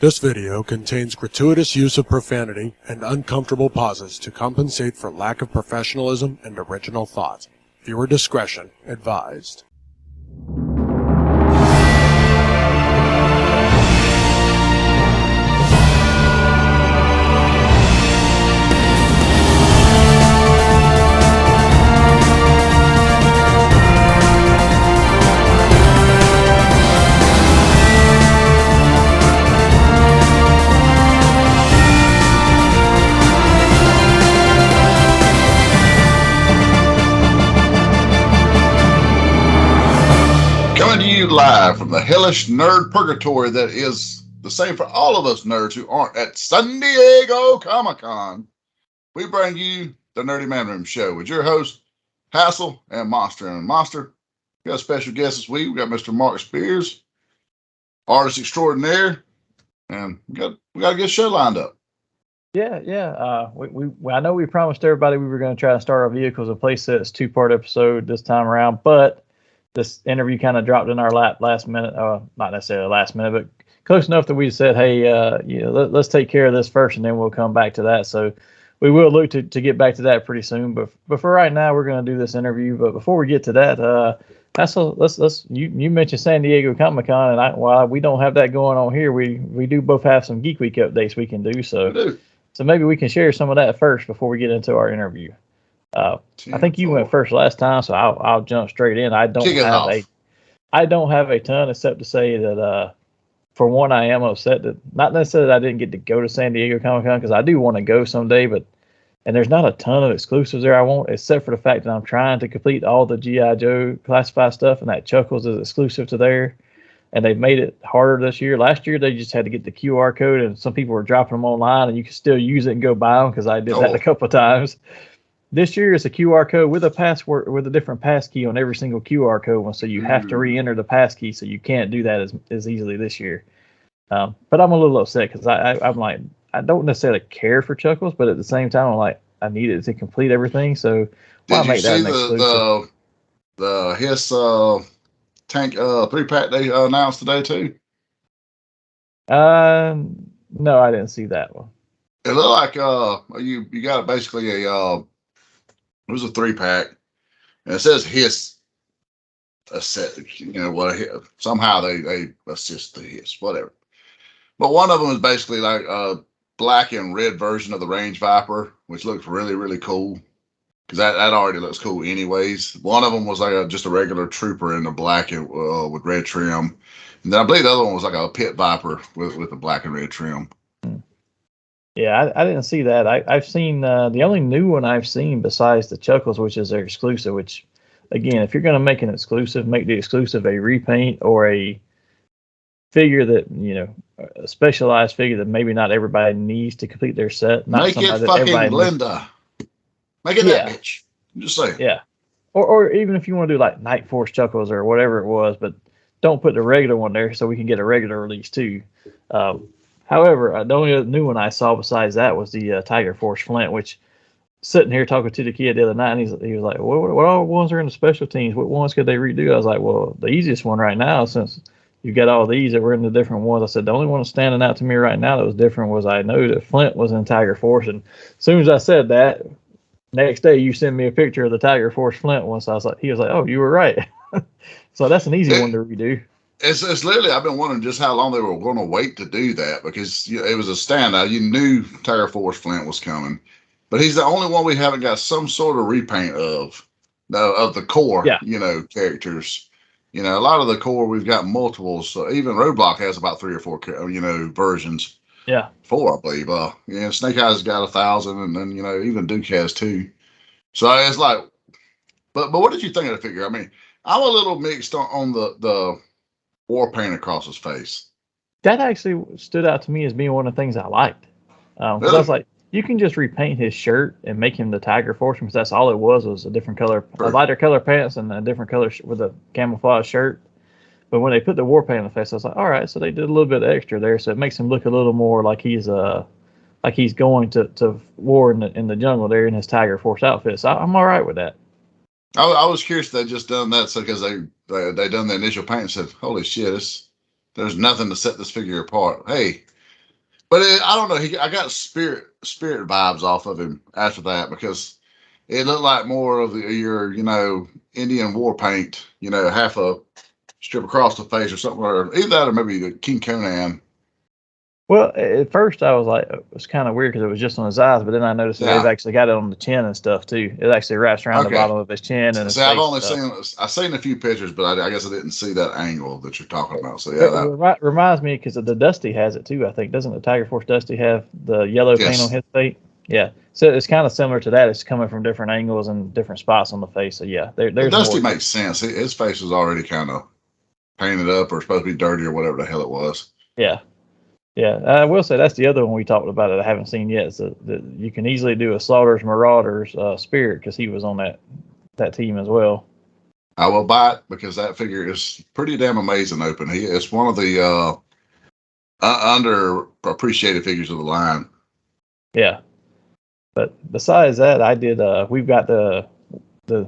This video contains gratuitous use of profanity and uncomfortable pauses to compensate for lack of professionalism and original thought. Viewer discretion advised. Live from the hellish nerd purgatory that is the same for all of us nerds who aren't at San Diego Comic-Con. We bring you the Nerdy Manroom show with your host, Hassel and Monster. And Monster, we got a special guest this week. We got Mr. Mark Spears, artist extraordinaire, and we got a good show lined up. Yeah. I know we promised everybody we were going to try to start our vehicles and playsets 2-part episode this time around, but this interview kind of dropped in our lap last minute. Not necessarily last minute, but close enough that we said, hey, let's take care of this first, and then we'll come back to that. So we will look to get back to that pretty soon. But for right now, we're going to do this interview. But before we get to that, you mentioned San Diego Comic-Con, and while we don't have that going on here, we do both have some Geek Week updates we can do. So maybe we can share some of that first before we get into our interview. I think you went first last time, so I'll jump straight in. I don't have a ton, except to say that for one, I am upset that not necessarily that I didn't get to go to San Diego Comic-Con, because I do want to go someday, and there's not a ton of exclusives there I want, except for the fact that I'm trying to complete all the G.I. Joe classified stuff, and that Chuckles is exclusive to there, and they've made it harder this year. Last year, they just had to get the QR code, and some people were dropping them online, and you could still use it and go buy them, because I did that a couple of times. This year it's a QR code with a password, with a different pass key on every single QR code one, so you have to re-enter the pass key, so you can't do that as easily this year. But I'm a little upset because I'm like, I don't necessarily care for Chuckles, but at the same time I'm like, I need it to complete everything. So why make that an exclusive? His tank 3-pack they announced today too? No, I didn't see that one. It looked like you got basically it was a 3-pack, and it says Hiss a set. Somehow they assist the Hiss, whatever. But one of them is basically like a black and red version of the Range Viper, which looks really, really cool, because that already looks cool anyways. One of them was like just a regular Trooper in the black and with red trim, and then I believe the other one was like a Pit Viper with the black and red trim. Yeah, I didn't see that. I've seen the only new one I've seen besides the Chuckles, which is their exclusive, which, again, if you're going to make an exclusive, make the exclusive a repaint or a figure that, a specialized figure that maybe not everybody needs to complete their set. Make it fucking Linda. Make it that bitch. I'm just saying. Yeah. Or even if you want to do like Night Force Chuckles or whatever it was, but don't put the regular one there so we can get a regular release too. However, the only new one I saw besides that was the Tiger Force Flint, which, sitting here talking to the kid the other night, and he was like, what all ones are in the special teams? What ones could they redo? I was like, well, the easiest one right now, since you've got all these that were in the different ones, I said, the only one standing out to me right now that was different was I know that Flint was in Tiger Force. And as soon as I said that, next day you sent me a picture of the Tiger Force Flint one. So he was like, oh, you were right. So that's an easy one to redo. It's literally, I've been wondering just how long they were going to wait to do that, because it was a standout. You knew Tiger Force Flint was coming, but he's the only one we haven't got some sort of repaint of the core, characters. A lot of the core we've got multiples. So even Roadblock has about 3 or 4, versions. Yeah, 4, I believe. Snake Eyes has got 1,000, and then even Duke has 2. So it's like, but what did you think of the figure? I mean, I'm a little mixed on the war paint across his face. That actually stood out to me as being one of the things I liked. Really? I was like, you can just repaint his shirt and make him the Tiger Force, because that's all it was a different color, a lighter color pants and a different color with a camouflage shirt. But when they put the war paint on the face, I was like, all right, so they did a little bit extra there, so it makes him look a little more like he's going to war in the jungle there in his Tiger Force outfit. So I'm all right with that. I was curious if they just done that because they done the initial paint and said, holy shit, there's nothing to set this figure apart. Hey, But I don't know. I got spirit vibes off of him after that because it looked like more of your Indian war paint. Half a strip across the face or something, or either that or maybe the King Conan. Well, at first I was like, it was kind of weird because it was just on his eyes, but then I noticed that they've actually got it on the chin and stuff too. It actually wraps around the bottom of his chin and his face. I've seen a few pictures, but I guess I didn't see that angle that you're talking about. So it reminds me because the Dusty has it too. I think doesn't the Tiger Force Dusty have the yellow paint on his face? Yeah, so it's kind of similar to that. It's coming from different angles and different spots on the face. So yeah, there's Dusty makes sense. His face was already kind of painted up or supposed to be dirty or whatever the hell it was. Yeah. Yeah, I will say that's the other one we talked about that I haven't seen yet. So that you can easily do a Slaughter's Marauders Spirit because he was on that team as well. I will buy it because that figure is pretty damn amazing. Open, it's one of the underappreciated figures of the line. Yeah, but besides that, I did. We've got the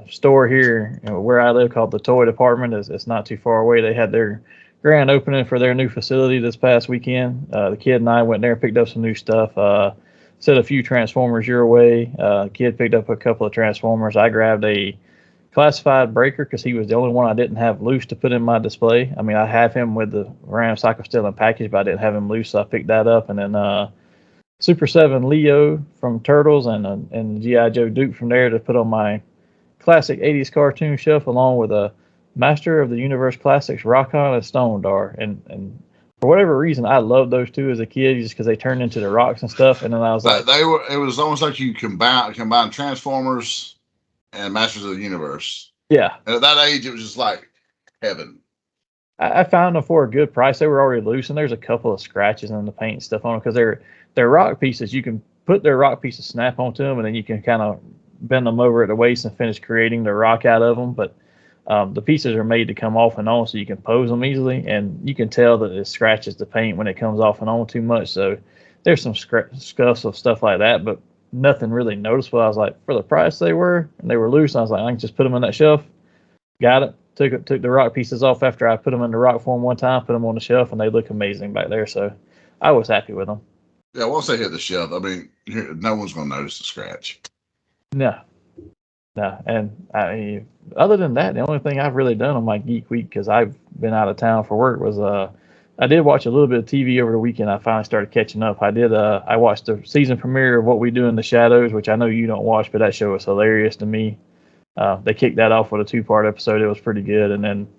store here where I live called the Toy Department. It's not too far away. They had their grand opening for their new facility this past weekend. The kid and I went there and picked up some new stuff. Sent a few Transformers your way. The kid picked up a couple of Transformers. I grabbed a classified breaker because he was the only one I didn't have loose to put in my display. I mean, I have him with the Ram Cycle still in package, but I didn't have him loose, so I picked that up. And then Super 7 Leo from Turtles and G.I. Joe Duke from there to put on my classic 80s cartoon shelf, along with a Master of the Universe Classics Rockon and Stone Dar. And for whatever reason, I loved those two as a kid just because they turned into the rocks and stuff. And then I was like, it was almost like you combine Transformers and Masters of the Universe. Yeah. And at that age, it was just like heaven. I found them for a good price. They were already loose, and there's a couple of scratches in the paint and stuff on them because they're rock pieces. You can put their rock pieces snap onto them, and then you can kind of bend them over at the waist and finish creating the rock out of them. But the pieces are made to come off and on, so you can pose them easily, and you can tell that it scratches the paint when it comes off and on too much. So there's some scuffs of stuff like that, but nothing really noticeable. I was like, for the price they were, and they were loose, I was like, I can just put them on that shelf. Got it. Took the rock pieces off after I put them in the rock form one time, put them on the shelf, and they look amazing back there. So I was happy with them. Yeah, once they hit the shelf, I mean, no one's going to notice the scratch. No. And I mean, other than that, the only thing I've really done on my Geek Week, because I've been out of town for work, was I did watch a little bit of TV over the weekend. I finally started catching up. I watched the season premiere of What We Do in the Shadows, which I know you don't watch, but that show was hilarious to me. They kicked that off with a 2-part episode. It was pretty good. And then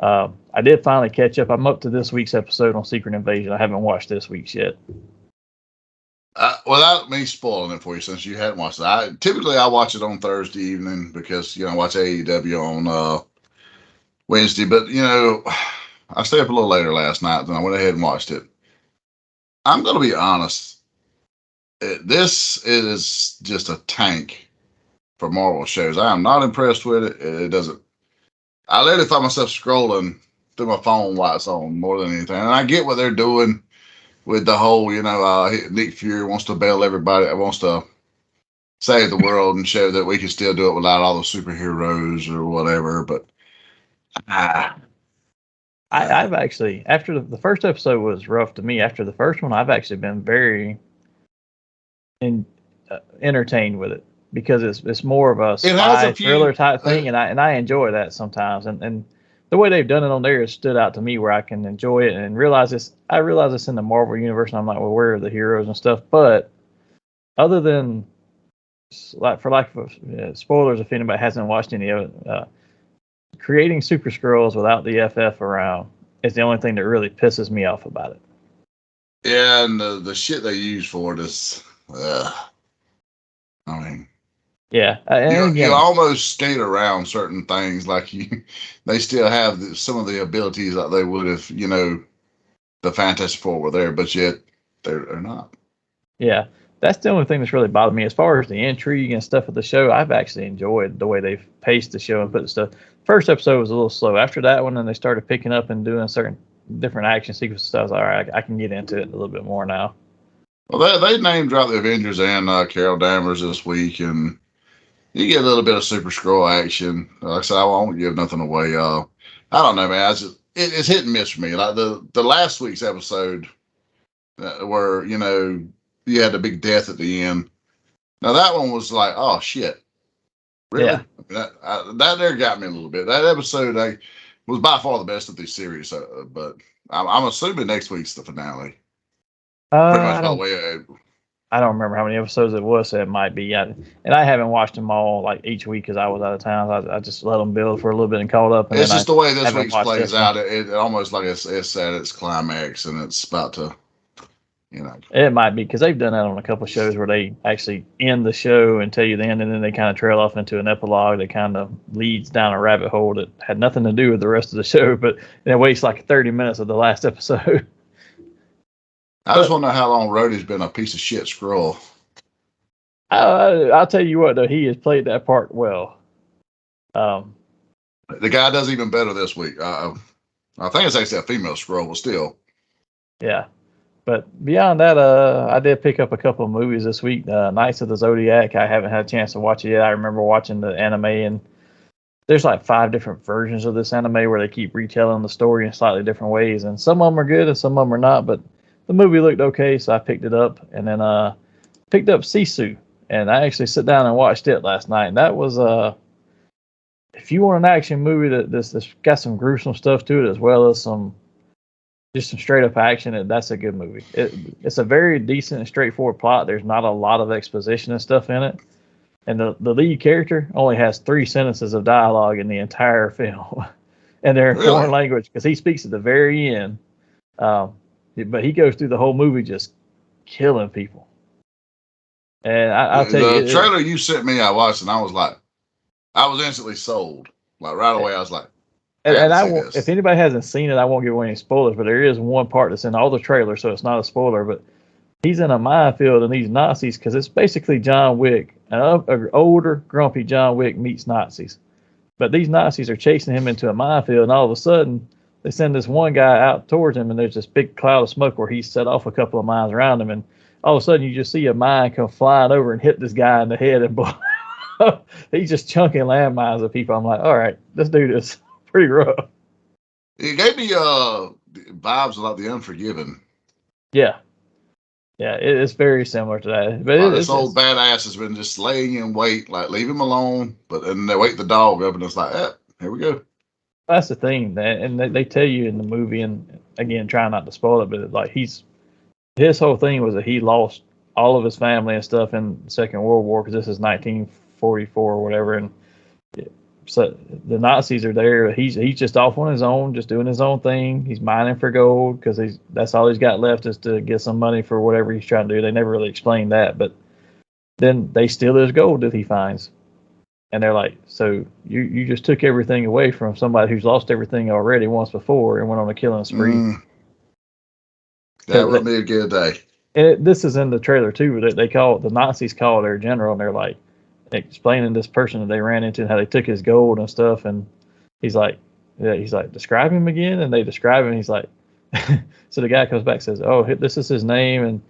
I did finally catch up. I'm up to this week's episode on Secret Invasion. I haven't watched this week's yet. Without me spoiling it for you, since you hadn't watched it, typically I watch it on Thursday evening because I watch AEW on Wednesday. But I stayed up a little later last night, and I went ahead and watched it. I'm going to be honest. This is just a tank for Marvel shows. I am not impressed with it. It doesn't. I literally find myself scrolling through my phone while it's on more than anything, and I get what they're doing with the whole, Nick Fury wants to bail everybody, wants to save the world and show that we can still do it without all the superheroes or whatever. But I've actually, after the first episode was rough to me. After the first one, I've actually been very entertained with it because it's more of a spy thriller type thing, and I enjoy that sometimes. And the way they've done it on there has stood out to me where I can enjoy it and realize this. I realize it's in the Marvel universe, and I'm like, well, where are the heroes and stuff? But other than spoilers, if anybody hasn't watched any of it, creating Super Skrulls without the FF around is the only thing that really pisses me off about it. Yeah, and the shit they use for it is, I mean. Yeah, you almost skate around certain things like they still have some of the abilities that they would if the Fantastic Four were there, but yet they're not. Yeah, that's the only thing that's really bothered me as far as the intrigue and stuff of the show. I've actually enjoyed the way they've paced the show and put the stuff. First episode was a little slow. After that one, and they started picking up and doing certain different action sequences. So I was like, all right, I can get into it a little bit more now. Well, they name dropped the Avengers and Carol Danvers this week, and you get a little bit of Super Skrull action. Like I said, I won't give nothing away. I don't know, man. It's hit and miss for me. Like the last week's episode where you had the big death at the end. Now that one was like, oh shit, really? Yeah. That there got me a little bit. That episode was by far the best of the series, but I'm assuming next week's the finale. Pretty much by the way. I don't remember how many episodes it was, so it might be. And I haven't watched them all like each week because I was out of town. I just let them build for a little bit and caught up. And it's just the way this week's watched plays out. It almost like it's at its climax and it's about to, It might be because they've done that on a couple of shows where they actually end the show and tell you the end, and then they kind of trail off into an epilogue that kind of leads down a rabbit hole that had nothing to do with the rest of the show, but it wastes like 30 minutes of the last episode. I just want to know how long Rhodey's been a piece of shit scroll. I'll tell you what, though, he has played that part well. The guy does even better this week. I think it's actually a female scroll, but still. Yeah. But beyond that, I did pick up a couple of movies this week. Knights of the Zodiac, I haven't had a chance to watch it yet. I remember watching the anime, and there's like 5 different versions of this anime where they keep retelling the story in slightly different ways. And some of them are good and some of them are not, but the movie looked okay, so I picked it up. And then picked up Sisu, and I actually sat down and watched it last night. And that was, if you want an action movie that's got some gruesome stuff to it as well as some straight up action, that's a good movie. It's a very decent and straightforward plot. There's not a lot of exposition and stuff in it. And the lead character only has 3 sentences of dialogue in the entire film. And they're in foreign language because he speaks at the very end. But he goes through the whole movie just killing people. And I'll tell you. The trailer you sent me, I watched, and I was instantly sold. Like right away, I was like, and I won't, if anybody hasn't seen it, I won't give away any spoilers, but there is one part that's in all the trailers, so it's not a spoiler, but he's in a minefield and these Nazis, because it's basically John Wick, an older, grumpy John Wick meets Nazis. But these Nazis are chasing him into a minefield, and all of a sudden, they send this one guy out towards him, and there's this big cloud of smoke where he's set off a couple of miles around him, and all of a sudden you just see a mine come flying over and hit this guy in the head and blow. He's just chunking landmines at people. I'm like, all right, this dude is pretty rough. It gave me vibes like The Unforgiven. Yeah, it's very similar to that. But this old badass has been just laying in wait, like leave him alone. But then they wake the dog up, and it's like, here we go. That's the thing, and they tell you in the movie, and again, trying not to spoil it, but like his whole thing was that he lost all of his family and stuff in the Second World War, because this is 1944 or whatever, and so the Nazis are there. He's just off on his own, just doing his own thing. He's mining for gold because that's all he's got left is to get some money for whatever he's trying to do. They never really explained that, but then they steal his gold that he finds, and they're like, "So you just took everything away from somebody who's lost everything already once before and went on a killing spree." That would be a good day. And this is in the trailer too. The Nazis call their general, and they're like explaining this person that they ran into and how they took his gold and stuff. And he's like, describe him again. And they describe him. And he's like, so the guy comes back and says, "Oh, this is his name." And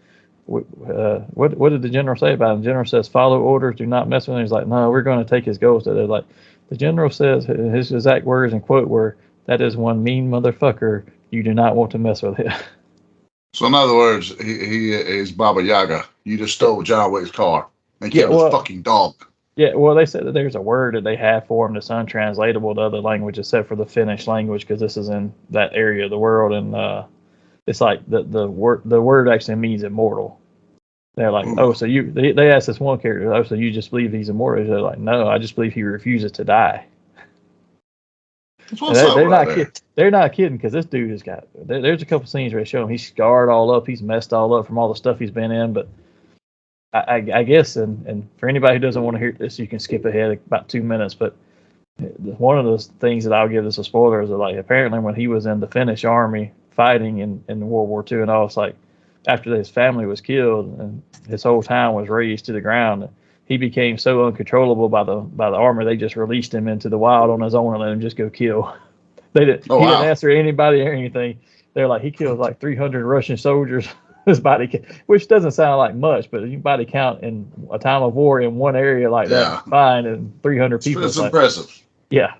what did the general say about him? The general says, "Follow orders, do not mess with him." He's like, "No, we're going to take his gold." So they're like, the general says, his exact words and quote were, "That is one mean motherfucker. You do not want to mess with him." So in other words, he is Baba Yaga. You just stole John Wick's car and killed his fucking dog. Yeah, well, they said that there's a word that they have for him that's untranslatable to other languages except for the Finnish language, because this is in that area of the world, and it's like the word actually means immortal. They're like, "Oh, so they asked this one character, "Oh, so you just believe he's immortal?" They're like, "No, I just believe he refuses to die." They're not kidding, because this dude has got. There's a couple scenes where they show him he's scarred all up, he's messed all up from all the stuff he's been in. But I guess, and for anybody who doesn't want to hear this, you can skip ahead about 2 minutes. But one of those things that I'll give this a spoiler is that, like, apparently when he was in the Finnish army fighting in World War II and all, it's like after his family was killed and his whole town was razed to the ground, he became so uncontrollable by the army, they just released him into the wild on his own and let him just go kill. He didn't answer anybody or anything. They're like, he killed like 300 Russian soldiers. His body, which doesn't sound like much, but you body count in a time of war in one area like that, fine, and 300 people. It's impressive. Yeah.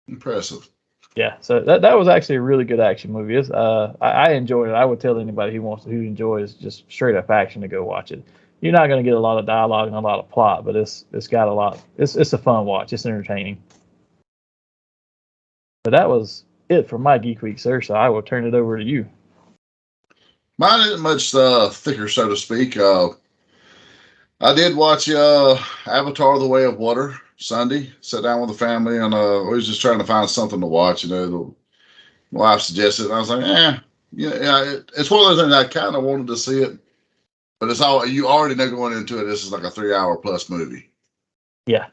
Impressive. Yeah, so that was actually a really good action movie. I enjoyed it. I would tell anybody who enjoys just straight up action to go watch it. You're not going to get a lot of dialogue and a lot of plot, but it's got a lot. It's a fun watch. It's entertaining. But that was it for my Geek Week, sir. So I will turn it over to you. Mine isn't much thicker, so to speak. I did watch Avatar: The Way of Water Sunday. Sat down with the family, and we was just trying to find something to watch. My wife suggested, and I was like, it's one of those things I kind of wanted to see it, but it's all you already know going into it. This is like a 3 hour plus movie. Yeah.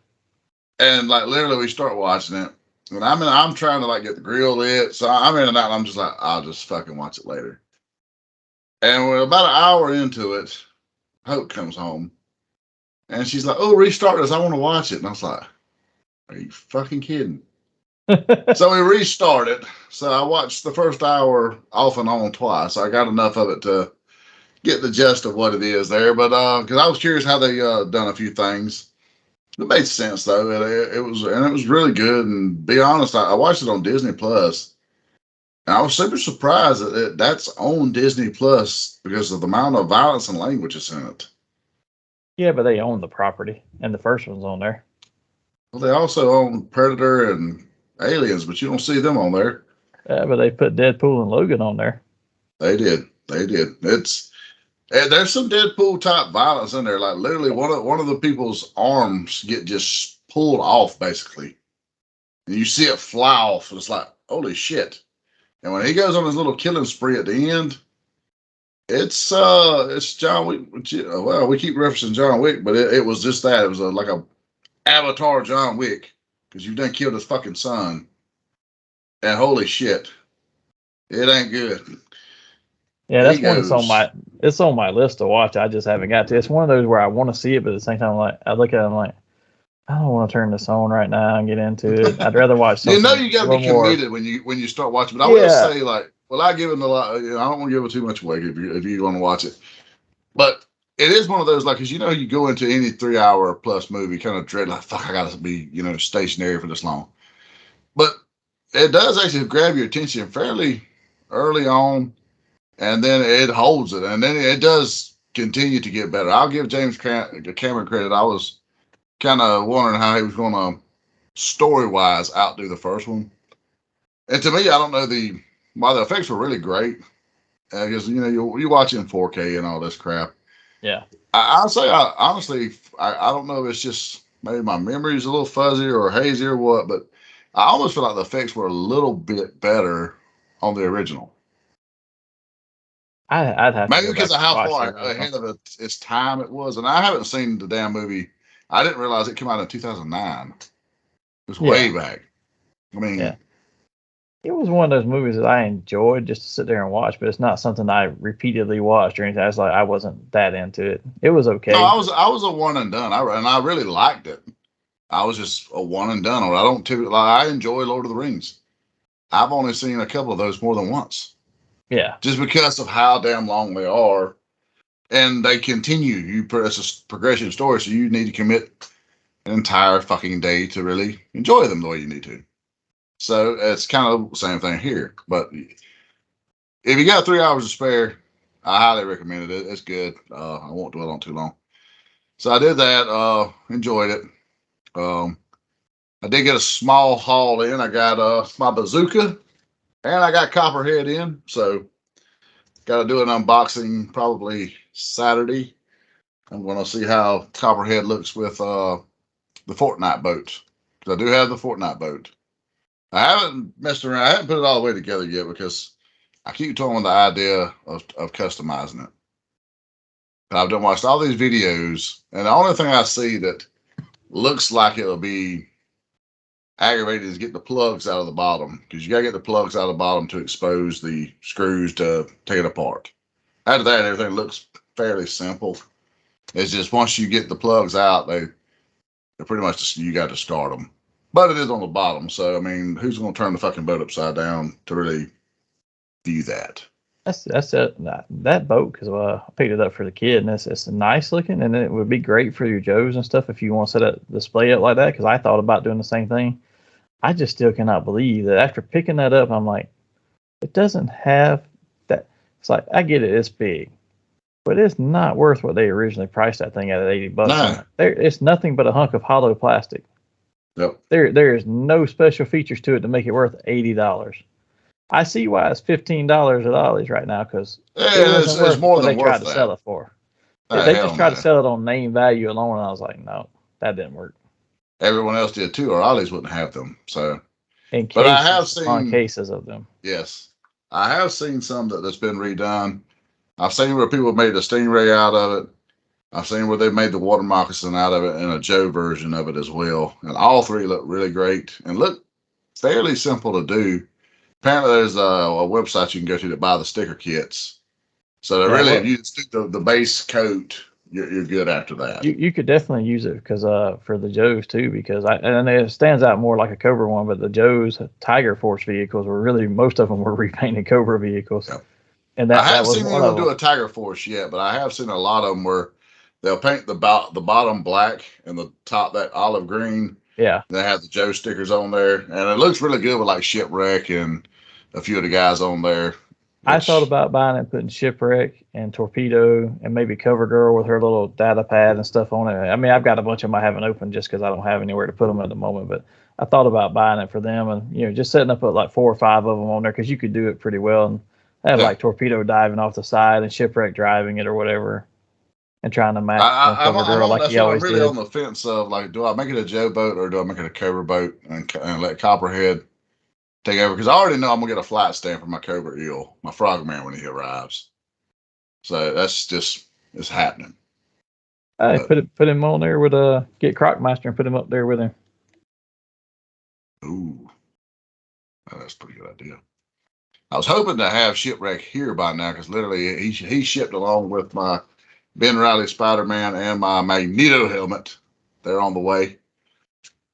And like literally, we start watching it, and I'm trying to like get the grill lit, so I'm in and out. And I'm just like, I'll just fucking watch it later. And we're about an hour into it. Hope comes home, and she's like, "Oh, restart this. I want to watch it." And I was like, "Are you fucking kidding?" So we restarted. So I watched the first hour off and on twice. I got enough of it to get the gist of what it is there. But because I was curious how they done a few things. It made sense though. It was really good. And be honest, I watched it on Disney Plus. And I was super surprised that that's on Disney Plus because of the amount of violence and language that's in it. Yeah, but they own the property, and the first one's on there. Well, they also own Predator and Aliens, but you don't see them on there. Yeah, but they put Deadpool and Logan on there. They did. There's some Deadpool type violence in there. Like literally, one of the people's arms get just pulled off, basically, and you see it fly off. And it's like, holy shit! And when he goes on his little killing spree at the end, it's John Wick. Well, we keep referencing John Wick, but it was just that. It was like a Avatar John Wick because you done killed his fucking son, and holy shit, it ain't good. Yeah, that's one that's on my list to watch. I just haven't got to. It's one of those where I want to see it, but at the same time, I look at it, I'm like, I don't want to turn this on right now and get into it. I'd rather watch something. You got to be committed when you start watching. But I will say, like, well, I give it a lot. I don't want to give it too much away if you want to watch it. But it is one of those, like, because you go into any 3 hour plus movie kind of dread, like, fuck, I got to be stationary for this long. But it does actually grab your attention fairly early on. And then it holds it, and then it does continue to get better. I'll give James Cameron credit. I was kind of wondering how he was going to story-wise outdo the first one. And to me, I don't know while the effects were really great, because you watch it in 4K and all this crap. Yeah, I'll say honestly, I don't know if it's just maybe my memory is a little fuzzy or hazy or what, but I almost feel like the effects were a little bit better on the original. I'd have maybe to because of how far ahead of its time it was, and I haven't seen the damn movie. I didn't realize it came out in 2009. It was way back. I mean, it was one of those movies that I enjoyed just to sit there and watch, but it's not something I repeatedly watched or anything. I wasn't that into it. It was okay. No, I was a one and done. I really liked it. I was just a one and done on it. I don't typically I enjoy Lord of the Rings. I've only seen a couple of those more than once. Yeah. Just because of how damn long they are. And they continue. It's a progression story, so you need to commit an entire fucking day to really enjoy them the way you need to. So it's kind of the same thing here. But if you got 3 hours to spare, I highly recommend it. It's good. I won't dwell on too long. So I did that. Enjoyed it. I did get a small haul in. I got my bazooka, and I got Copperhead in. So got to do an unboxing probably Saturday. I'm going to see how Copperhead looks with the Fortnite boat. Because I do have the Fortnite boat. I haven't messed around. I haven't put it all the way together yet because I keep toying with the idea of customizing it. I've done watched all these videos, and the only thing I see that looks like it'll be aggravated is get the plugs out of the bottom, because you got to get the plugs out of the bottom to expose the screws to take it apart. After that, everything looks fairly simple. It's just once you get the plugs out, they're pretty much just, you got to discard them. But it is on the bottom, so I mean, who's going to turn the fucking boat upside down to really view that? That's that boat, because I picked it up for the kid, and it's nice looking, and it would be great for your Joes and stuff if you want to set up display it like that. Because I thought about doing the same thing. I just still cannot believe that after picking that up, I'm like, it doesn't have that. It's like, I get it, it's big, but it's not worth what they originally priced that thing at $80. I'm No. like, it's nothing but a hunk of hollow plastic. Yep. There is no special features to it to make it worth $80. I see why it's $15 at Ollie's right now, because it's more than they tried worth to sell that. it for. Oh, They hell just tried to no. sell it on name value alone, and I was like, no, that didn't work. Everyone else did too, or Ollie's wouldn't have them. So, In but I cases have upon seen, cases of them. yes, I have seen some that's been redone. I've seen where people made a Stingray out of it. I've seen where they made the water moccasin out of it and a Joe version of it as well. And all three look really great and look fairly simple to do. Apparently, there's a website you can go to buy the sticker kits. So Yeah, really, well, if you just do the base coat, you're good after that. you could definitely use it because for the Joes too, because and it stands out more like a Cobra one, but the Joes Tiger Force vehicles were really, most of them were repainted Cobra vehicles. Yep. And I that haven't was seen one of anyone do them. a Tiger Force yet, but I have seen a lot of them where they'll paint the bottom black and the top that olive green. Yeah. They have the Joe stickers on there, and it looks really good with like Shipwreck and a few of the guys on there. I thought about buying it, putting Shipwreck and Torpedo and maybe CoverGirl with her little data pad and stuff on it. I mean, I've got a bunch of them I haven't opened just because I don't have anywhere to put them at the moment. But I thought about buying it for them and, just setting up like 4 or 5 of them on there because you could do it pretty well. And have like Torpedo diving off the side and Shipwreck driving it or whatever and trying to match CoverGirl like he always I'm really did. on the fence of like, do I make it a Joe boat or do I make it a Cobra boat and let Copperhead take over? Because I already know I'm gonna get a flight stamp for my Cobra Eel, my Frogman when he arrives. So that's just it's happening. Hey, put him on there with get Crocmaster and put him up there with him. Ooh, that's a pretty good idea. I was hoping to have Shipwreck here by now because literally he shipped along with my Ben Riley Spider-Man and my Magneto helmet. They're on the way.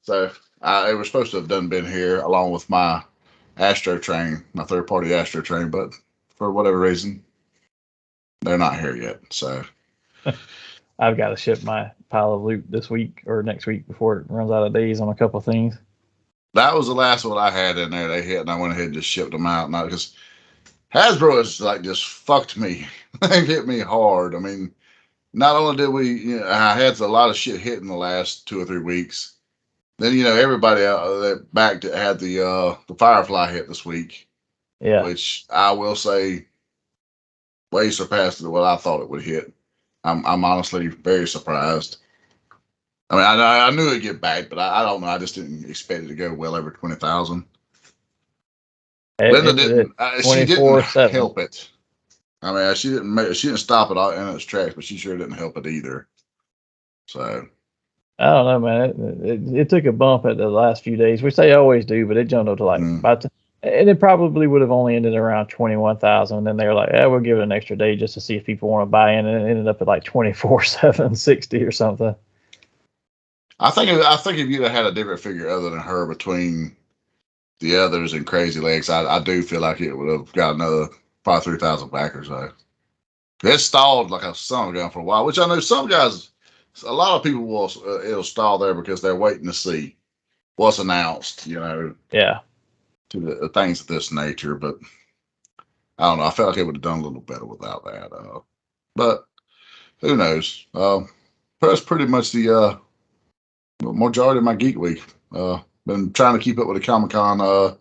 So they were supposed to have been here along with my Astro Train, my third-party Astro Train, but for whatever reason, they're not here yet. So I've got to ship my pile of loot this week or next week before it runs out of days on a couple of things. that was the last one I had in there. They hit, and I went ahead and just shipped them out. Not because Hasbro has like just fucked me. They've hit me hard. I mean, not only did we, I had a lot of shit hit in the last 2 or 3 weeks. Then everybody out that back had the Firefly hit this week. Yeah, which I will say way surpassed what I thought it would hit. I'm honestly very surprised. I mean, I knew it'd get back, but I don't know. I just didn't expect it to go well over 20,000. Linda didn't. She didn't 24/7. help it. I mean, she didn't stop it in its tracks, but she sure didn't help it either. So I don't know, man. It took a bump at the last few days, which they always do, but it jumped up to like and it probably would have only ended around 21,000. And then they were like, "Yeah, we'll give it an extra day just to see if people want to buy in," and it ended up at like 24,760 or something. I think if you'd have had a different figure other than her between the others and Crazy Legs, I do feel like it would have got another probably 3,000 backers though. It stalled like a son of a gun for a while, which I know some guys, a lot of people will it'll stall there because they're waiting to see what's announced, Yeah. to the things of this nature. But I don't know. I felt like it would have done a little better without that. But who knows? That's pretty much the majority of my Geek Week. Been trying to keep up with the Comic-Con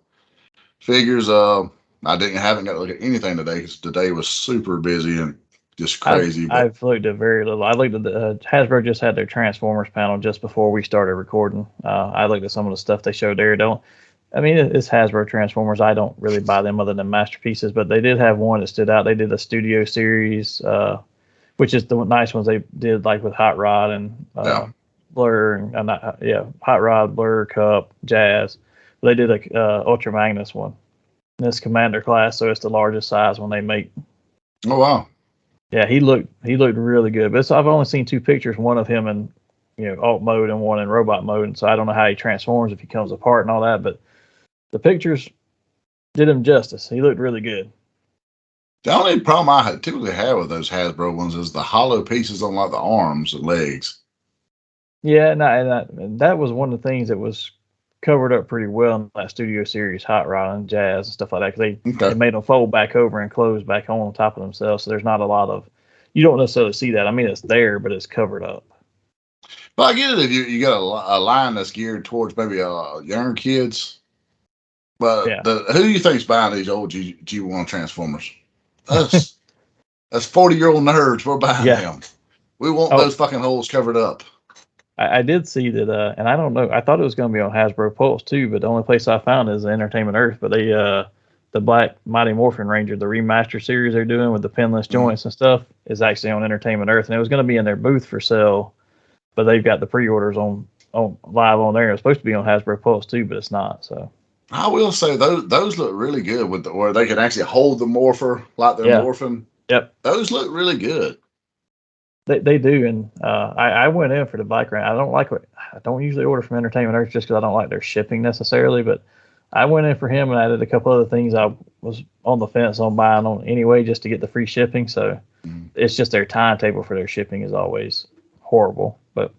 figures. I haven't got to look at anything today because today was super busy and just crazy. I've looked at very little. I looked at Hasbro just had their Transformers panel just before we started recording. I looked at some of the stuff they showed there. It's Hasbro Transformers. I don't really buy them other than masterpieces, but they did have one that stood out. They did a studio series, which is the nice ones they did, like with Hot Rod and Blur, and Hot Rod, Blur, Cup, Jazz. They did a Ultra Magnus one. This Commander class, so it's the largest size one they make. Oh wow! Yeah, he looked really good. But I've only seen 2 pictures, one of him in alt mode and one in robot mode, and so I don't know how he transforms if he comes apart and all that. But the pictures did him justice. He looked really good. The only problem I typically have with those Hasbro ones is the hollow pieces on like the arms and legs. Yeah, and that was one of the things that was covered up pretty well in that studio series, Hot Rod and Jazz and stuff like that, because Okay. they made them fold back over and close back on top of themselves. So there's not a lot of, you don't necessarily see that. I mean, it's there, but it's covered up. Well, I get it if you got a line that's geared towards maybe younger kids. But Yeah. who do you think's buying these old G1 Transformers? Us. That's 40-year-old nerds. We're buying them. We want those fucking holes covered up. I did see that, and I don't know. I thought it was going to be on Hasbro Pulse too, but the only place I found is Entertainment Earth. But they, the Black Mighty Morphin Ranger, the remaster series they're doing with the pinless joints and stuff, is actually on Entertainment Earth, and it was going to be in their booth for sale, but they've got the pre-orders on live on there. It's supposed to be on Hasbro Pulse too, but it's not. So I will say those look really good where they can actually hold the morpher like they're morphing. Yep, those look really good. They do, and I went in for the Black Ranger. I don't usually order from Entertainment Earth just because I don't like their shipping necessarily, but I went in for him and I did a couple other things I was on the fence on buying on anyway just to get the free shipping. So it's just their timetable for their shipping is always horrible. But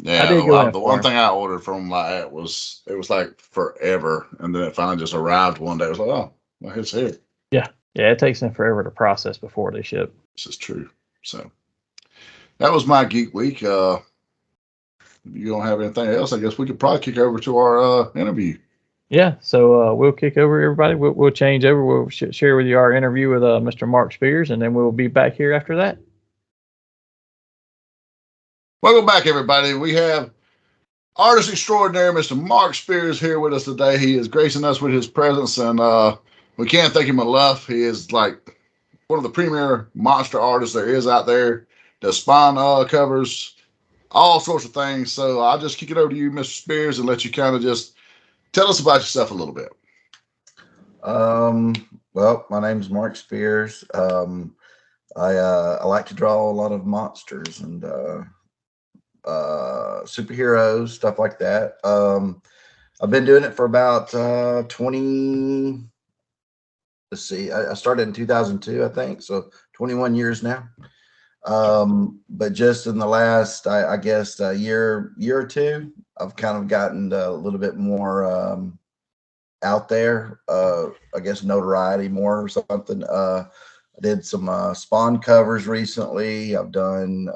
yeah, the one thing I ordered from like that was it was like forever, and then it finally just arrived one day. I was like, oh, well, it's here. Yeah, it takes them forever to process before they ship. This is true. So that was my Geek Week. If you don't have anything else, I guess we could probably kick over to our interview. Yeah, so we'll kick over everybody. We'll change over. We'll share with you our interview with Mr. Mark Spears, and then we'll be back here after that. Welcome back, everybody. We have artist extraordinaire, Mr. Mark Spears, here with us today. He is gracing us with his presence, and we can't thank him enough. He is like one of the premier monster artists there is out there. Does Spawn covers, all sorts of things. So I'll just kick it over to you, Mr. Spears, and let you kind of just tell us about yourself a little bit. Well, my name's Mark Spears. I like to draw a lot of monsters and superheroes, stuff like that. I've been doing it for about 20. Let's see, I started in 2002, I think, so 21 years now. But just in the last, I guess, year or two, I've kind of gotten a little bit more out there. I guess notoriety more or something. I did some Spawn covers recently. I've done.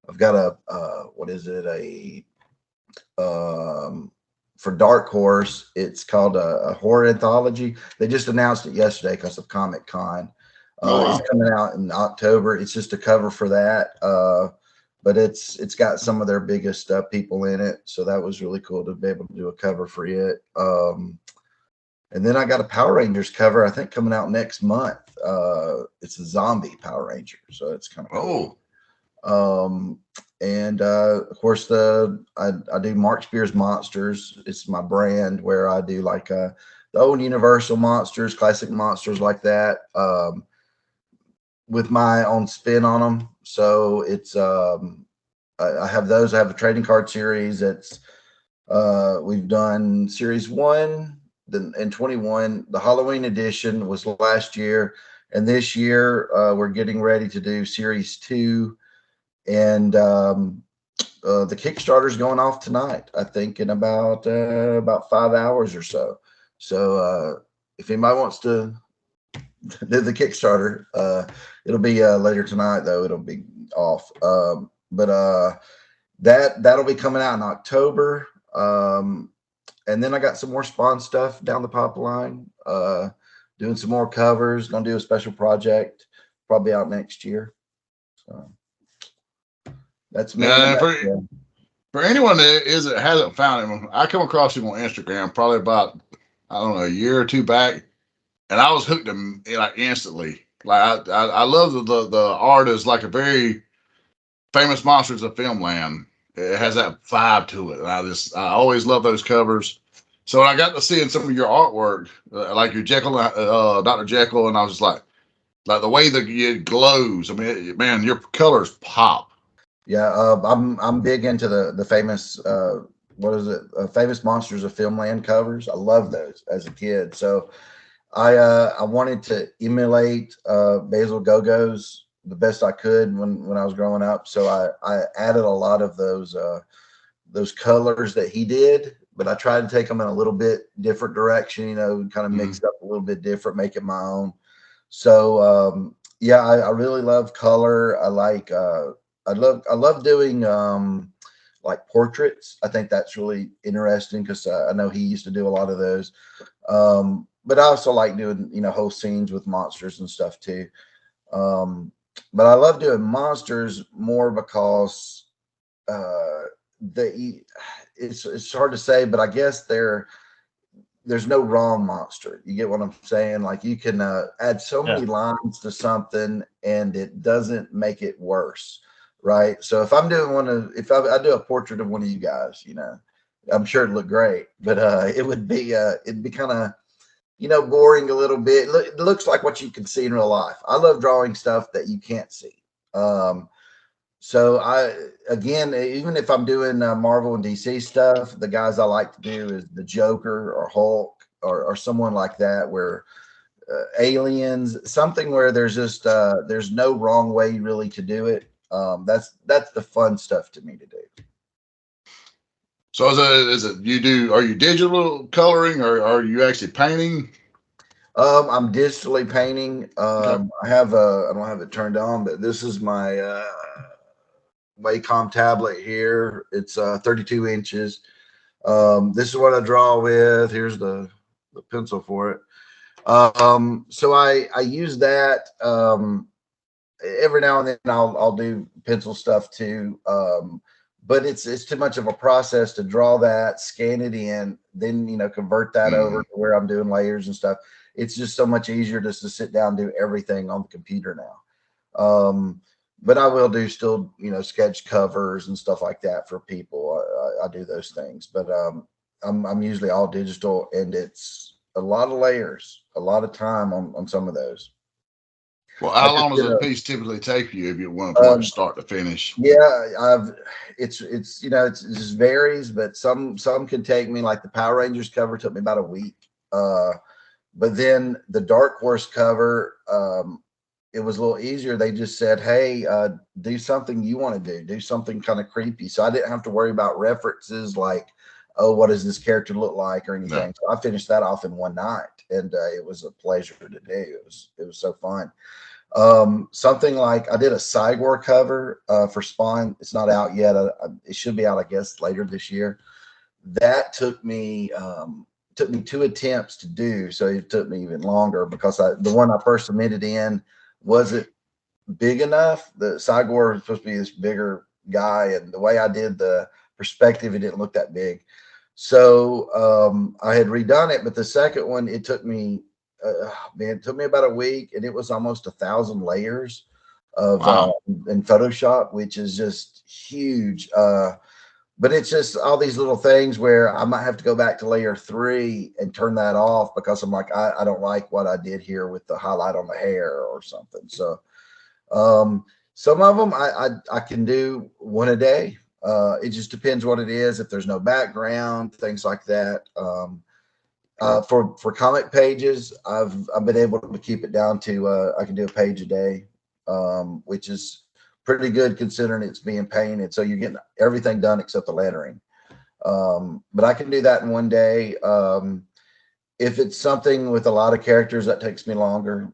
I've got for Dark Horse. It's called a horror anthology. They just announced it yesterday because of Comic Con. It's coming out in October. It's just a cover for that. But it's got some of their biggest people in it. So that was really cool to be able to do a cover for it. And then I got a Power Rangers cover, I think, coming out next month. It's a zombie Power Ranger. So it's kind of cool. And of course, I do Mark Spears Monsters. It's my brand where I do like the old Universal monsters, classic monsters like that. With my own spin on them. So it's I have those. I have a trading card series. It's we've done series 1 and 21. The Halloween edition was last year, and this year we're getting ready to do series 2, and the Kickstarter's going off tonight, I think, in about 5 hours or so. So if anybody wants to do the Kickstarter, it'll be later tonight, though. It'll be off. But that'll be coming out in October. And then I got some more Spawn stuff down the pipeline, doing some more covers, gonna do a special project, probably out next year. So that's me. For anyone that hasn't found him, I come across him on Instagram probably about, I don't know, a year or two back. And I was hooked him like instantly. Like I love the art is like a very famous monsters of filmland. It has that vibe to it. And I always love those covers. So when I got to seeing some of your artwork, like your Jekyll, Dr. Jekyll, and I was just like the way that it glows. I mean, man, your colors pop. Yeah, I'm big into the famous famous monsters of filmland covers. I love those as a kid. So I wanted to emulate Basil Gogo's the best I could when I was growing up. So I added a lot of those colors that he did, but I try to take them in a little bit different direction, you know, kind of mix Mm-hmm. it up a little bit different, make it my own. So yeah, I really love color. I love doing like portraits. I think that's really interesting because I know he used to do a lot of those. But I also like doing, you know, whole scenes with monsters and stuff too. But I love doing monsters more because they it's hard to say, but I guess there's no wrong monster. You get what I'm saying? Like you can add so many lines to something and it doesn't make it worse, right? So if I'm doing if I do a portrait of one of you guys, you know, I'm sure it'd look great, but it'd be kind of, you know, boring a little bit. It looks like what you can see in real life. I love drawing stuff that you can't see. So again, even if I'm doing Marvel and DC stuff, the guys I like to do is the Joker or Hulk or someone like that, where aliens, something where there's just there's no wrong way really to do it. That's the fun stuff to me to do. So is it are you digital coloring or are you actually painting? I'm digitally painting. Okay. I don't have it turned on, but this is my Wacom tablet here. It's 32 inches. This is what I draw with. Here's the pencil for it. So I use that. Every now and then I'll do pencil stuff too. But it's too much of a process to draw that, scan it in, then, you know, convert that over to where I'm doing layers and stuff. It's just so much easier just to sit down and do everything on the computer now. But I will do still, you know, sketch covers and stuff like that for people. I do those things, but I'm usually all digital, and it's a lot of layers, a lot of time on some of those. Well, I how just long does did a piece typically take you if you want to from start to finish? Yeah, it's you know, it just varies, but some can take me, like the Power Rangers cover took me about a week. But then the Dark Horse cover, it was a little easier. They just said, hey, do something you want to do something kind of creepy. So I didn't have to worry about references like, oh, what does this character look like or anything. No. So I finished that off in one night, and it was a pleasure to do. It was so fun. Something like I did a Cygor cover for Spawn. It's not out yet. It should be out, I guess, later this year. That took me 2 attempts to do, so it took me even longer because the one I first submitted in wasn't big enough. The Cygor was supposed to be this bigger guy, and the way I did the perspective, it didn't look that big. So I had redone it, but the second one, it took me it took me about a week, and it was almost 1,000 layers of in Photoshop, which is just huge. But it's just all these little things where I might have to go back to layer 3 and turn that off because I'm like, I don't like what I did here with the highlight on the hair or something. So some of them I can do one a day. It just depends what it is. If there's no background, things like that. For comic pages, I've been able to keep it down to I can do a page a day, which is pretty good considering it's being painted. So you're getting everything done except the lettering. But I can do that in one day. If it's something with a lot of characters, that takes me longer.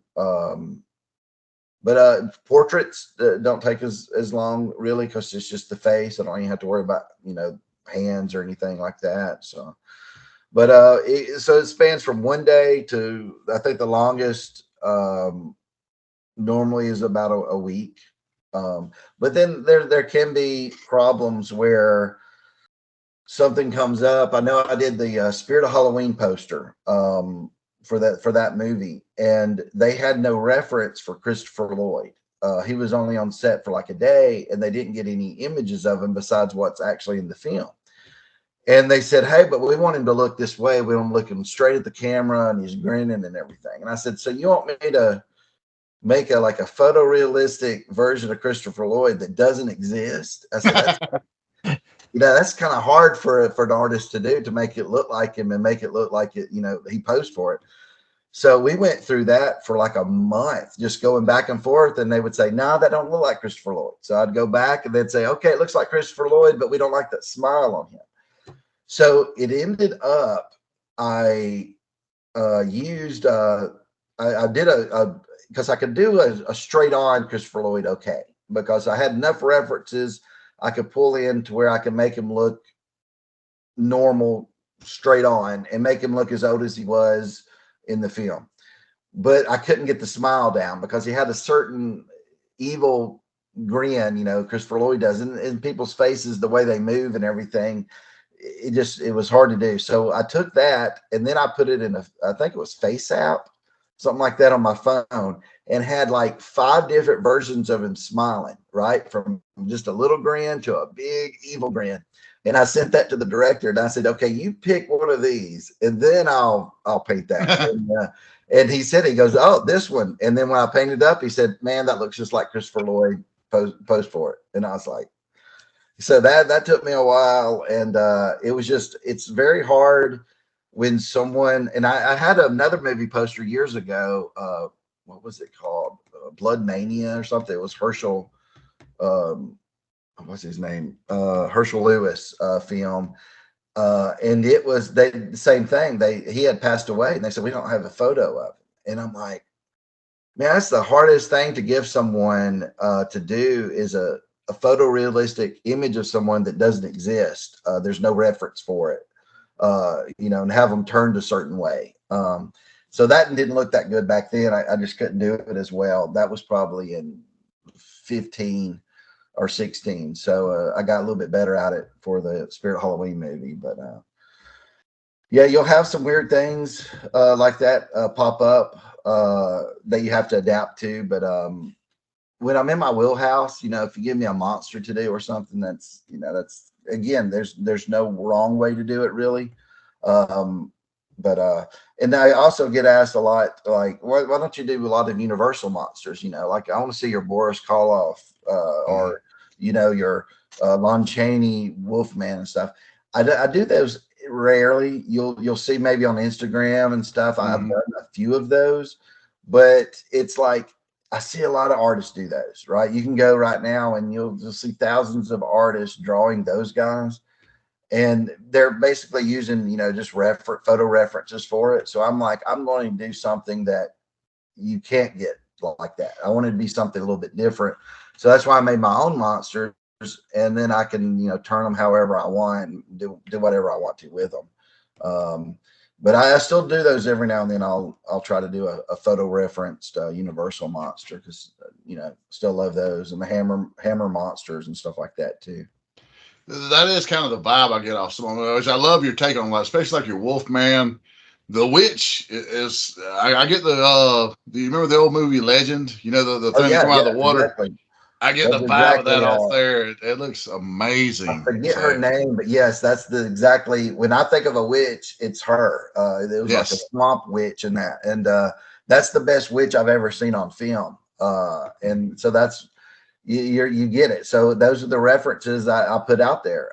But portraits don't take as long really because it's just the face. I don't even have to worry about, you know, hands or anything like that. So, but so it spans from one day to, I think the longest normally is about a week. But then there can be problems where something comes up. I know I did the Spirit of Halloween poster for that movie, and they had no reference for Christopher Lloyd. He was only on set for like a day, and they didn't get any images of him besides what's actually in the film. And they said, hey, but we want him to look this way. We want him looking straight at the camera, and he's grinning and everything. And I said, so you want me to make a photorealistic version of Christopher Lloyd that doesn't exist? I said, that's you know, that's kind of hard for an artist to do, to make it look like him and make it look like it, you know, he posed for it. So we went through that for like a month, just going back and forth, and they would say, no, that don't look like Christopher Lloyd. So I'd go back and they'd say, okay, it looks like Christopher Lloyd, but we don't like that smile on him. So it ended up, I used, I did because I could do a straight on Christopher Lloyd okay, because I had enough references I could pull in to where I could make him look normal, straight on, and make him look as old as he was in the film. But I couldn't get the smile down because he had a certain evil grin, Christopher Lloyd does, and in people's faces, the way they move and everything, it was hard to do. So I took that and then I put it in I think it was Face App, something like that, on my phone, and had like 5 different versions of him smiling, right? From just a little grin to a big evil grin. And I sent that to the director and I said, okay, you pick one of these and then I'll paint that. And he said, he goes, oh, this one. And then when I painted up, he said, man, that looks just like Christopher Lloyd, pose for it. And I was like, so that took me a while. And it's very hard when someone, and I had another movie poster years ago. What was it called? Blood Mania or something. It was Herschel, what's his name? Herschel Lewis film. And it was the same thing. He had passed away and they said, we don't have a photo of him. And I'm like, man, that's the hardest thing to give someone to do, is a photorealistic image of someone that doesn't exist. There's no reference for it, and have them turned a certain way. So that didn't look that good back then. I just couldn't do it as well. That was probably in 15 or 16. So I got a little bit better at it for the Spirit Halloween movie. But yeah, you'll have some weird things like that pop up that you have to adapt to. But when I'm in my wheelhouse, if you give me a monster to do or something, that's again, there's no wrong way to do it really. And I also get asked a lot, like, why don't you do a lot of Universal monsters? Like, I want to see your Boris Karloff or your Lon Chaney Wolfman and stuff. I do those rarely. You'll see maybe on Instagram and stuff. I've done a few of those, but it's like I see a lot of artists do those, right? You can go right now and you'll see thousands of artists drawing those guys. And they're basically using, just photo references for it. So I'm like, I'm going to do something that you can't get like that. I wanted to be something a little bit different. So that's why I made my own monsters. And then I can, turn them however I want and do whatever I want to with them. But I still do those every now and then. I'll try to do a photo referenced Universal monster because, still love those, and the hammer monsters and stuff like that too. That is kind of the vibe I get off some of those. I love your take on that, especially like your Wolfman. The Witch is, I get do you remember the old movie Legend? The thing that come out of the water? Exactly. I get the vibe of that off there. It looks amazing. I forget her name, but yes, that's when I think of a witch, it's her. It was like a swamp witch in that. And that's the best witch I've ever seen on film. And so that's, you get it. So those are the references I put out there.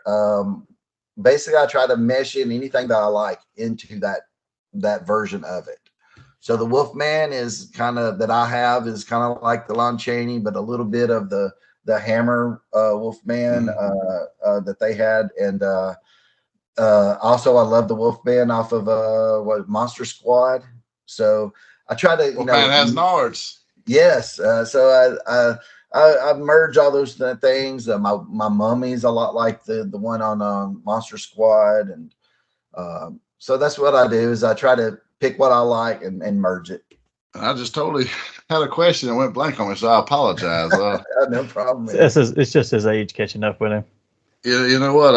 Basically, I try to mesh in anything that I like into that version of it. So the Wolfman is kind of like the Lon Chaney, but a little bit of the Hammer Wolfman that they had. And also I love the Wolfman off of Monster Squad. So I try to, Wolfman has Nards. Yes. So I merge all those things. My mummy's a lot like the one on Monster Squad, and so that's what I do. Is I try to pick what I like and merge it. I just totally had a question and went blank on me, so I apologize. No problem. It's just his age catching up with him. You know what?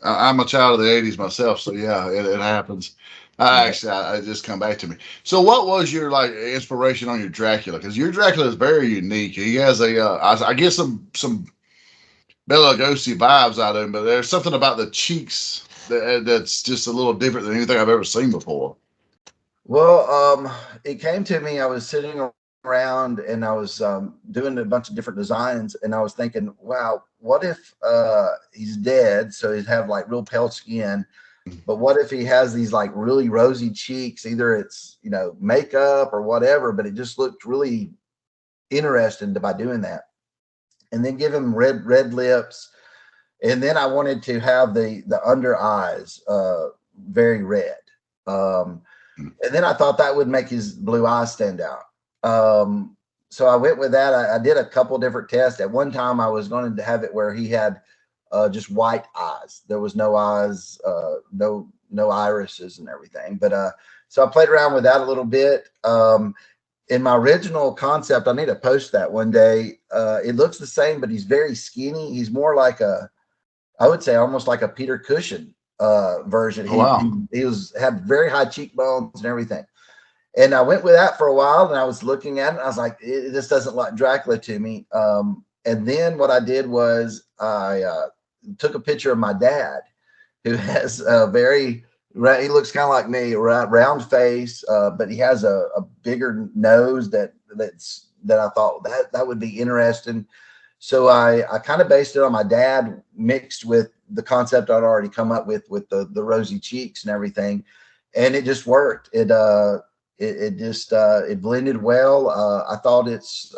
I'm a child of the '80s myself, so yeah, it happens. I just come back to me. So what was your inspiration on your Dracula? Because your Dracula is very unique. He has I get some Bela Lugosi vibes out of him, but there's something about the cheeks that's just a little different than anything I've ever seen before. Well, it came to me. I was sitting around and I was doing a bunch of different designs, and I was thinking, wow, what if he's dead, so he'd have real pale skin. But what if he has these really rosy cheeks? Either it's, makeup or whatever, but it just looked really interesting by doing that. And then give him red lips And then I wanted to have the under eyes very red. And then I thought that would make his blue eyes stand out. So I went with that. I did a couple different tests. At one time, I was going to have it where he had just white eyes. There was no eyes, no irises and everything. But so I played around with that a little bit. In my original concept, I need to post that one day. It looks the same, but he's very skinny. He's more like I would say almost like a Peter Cushing version. Oh, wow. He had very high cheekbones and everything. And I went with that for a while, and I was looking at it, and I was like, this doesn't look like Dracula to me. And then what I did was I took a picture of my dad, who has a he looks kind of like me, round face, but he has a bigger nose that I thought that would be interesting. So I kind of based it on my dad mixed with the concept I'd already come up with the rosy cheeks and everything. And it just worked. It blended well. I thought it's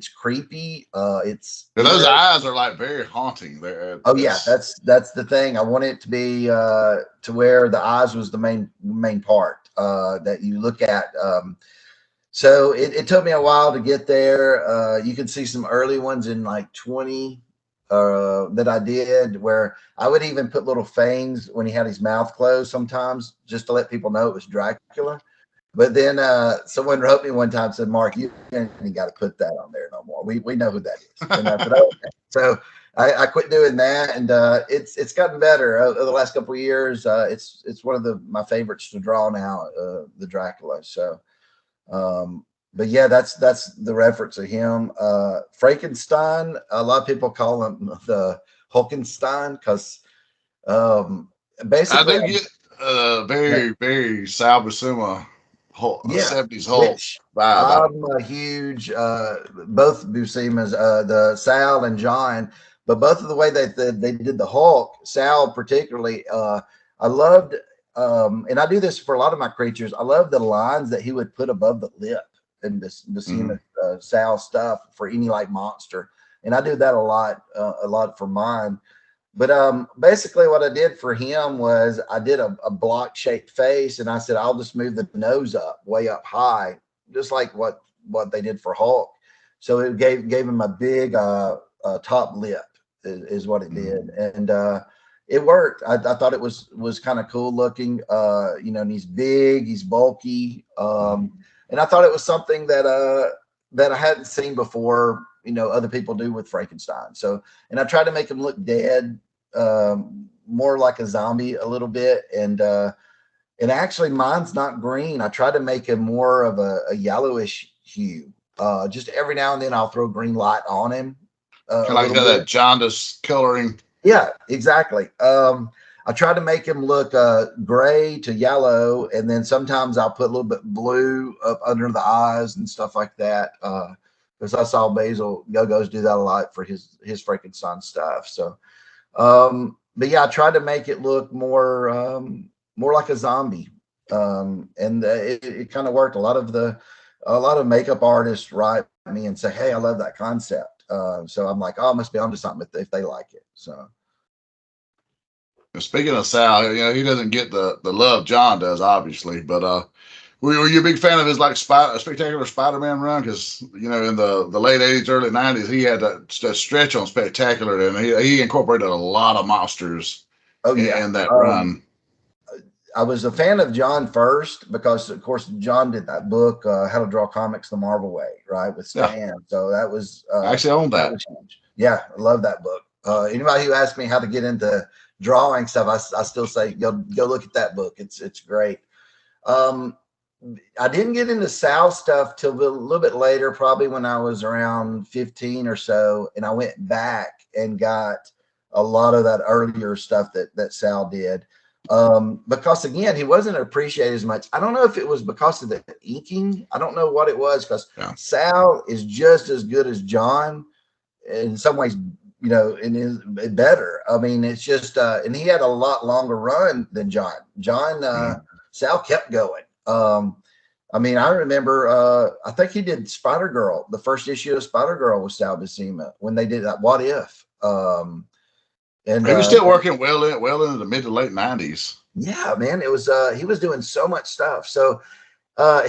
creepy. Those eyes are like very haunting. Oh yeah, that's the thing. I want it to be to where the eyes was the main part that you look at. So it took me a while to get there. You can see some early ones in like 20 that I did, where I would even put little fangs when he had his mouth closed sometimes, just to let people know it was Dracula. But then someone wrote me one time, said, "Mark, you ain't got to put that on there no more. We know who that is." And I said, "Okay." So I quit doing that, and it's gotten better over the last couple of years. It's one of my favorites to draw now, the Dracula. So, but yeah, that's the reference of him. Frankenstein. A lot of people call him the Hulkenstein because basically I do get very Sal Buscema, yeah, 70s Hulk which vibe. I'm a huge both Buscema's, the Sal and John, but both of the way they did the Hulk, Sal particularly, I loved, and I do this for a lot of my creatures. I love the lines that he would put above the lip in this Buscema Sal stuff for any like monster, and I do that a lot for mine. But basically what I did for him was I did a block shaped face, and I said, I'll just move the nose up way up high, just like what they did for Hulk. So it gave him a big top lip is what it did. And it worked. I thought it was kind of cool looking, and he's big, he's bulky. And I thought it was something that I hadn't seen before, other people do with Frankenstein. So, and I tried to make him look dead, more like a zombie a little bit. And actually mine's not green. I try to make him more of a yellowish hue. Just every now and then I'll throw green light on him. Kind of like that jaundice coloring. Yeah, exactly. I try to make him look gray to yellow, and then sometimes I'll put a little bit blue up under the eyes and stuff like that. Because I saw Basil Go-Go's do that a lot for his Frankenstein stuff. So, but yeah, I tried to make it look more like a zombie, and it kind of worked. A lot of makeup artists write me and say, "Hey, I love that concept." So I'm like, "Oh, I must be onto something if they like it." So. Speaking of Sal, he doesn't get the love John does, obviously, but were you a big fan of his like Spectacular Spider-Man run? Because in the late '80s, early '90s, he had that stretch on Spectacular, and he incorporated a lot of monsters. Oh yeah, in that run. I was a fan of John first because, of course, John did that book, How to Draw Comics the Marvel Way, right, with Stan. Yeah. So that was I actually owned that. Yeah, I love that book. Anybody who asks me how to get into drawing stuff, I still say go look at that book. It's great. I didn't get into Sal stuff till a little bit later, probably when I was around 15 or so, and I went back and got a lot of that earlier stuff that Sal did. Because again, he wasn't appreciated as much. I don't know if it was because of the inking. I don't know what it was, because Sal is just as good as John in some ways, and is better. I mean, it's just, and he had a lot longer run than John. Sal kept going. I mean, I remember, I think he did Spider-Girl. The first issue of Spider-Girl was Sal Buscema when they did that What If. And He was still working well into the mid to late 90s. yeah, man, it was he was doing so much stuff. So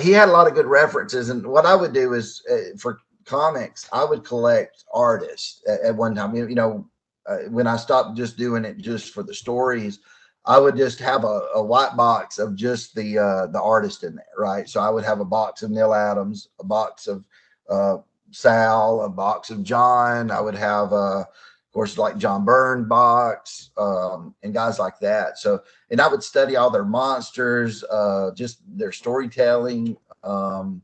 he had a lot of good references. And what I would do is for comics, I would collect artists at one time. When I stopped just doing it just for the stories, I would just have a white box of just the artist in there, right? So I would have a box of Neil Adams, a box of Sal, a box of John. I would have, of course, like John Byrne box, and guys like that. So, and I would study all their monsters, just their storytelling, and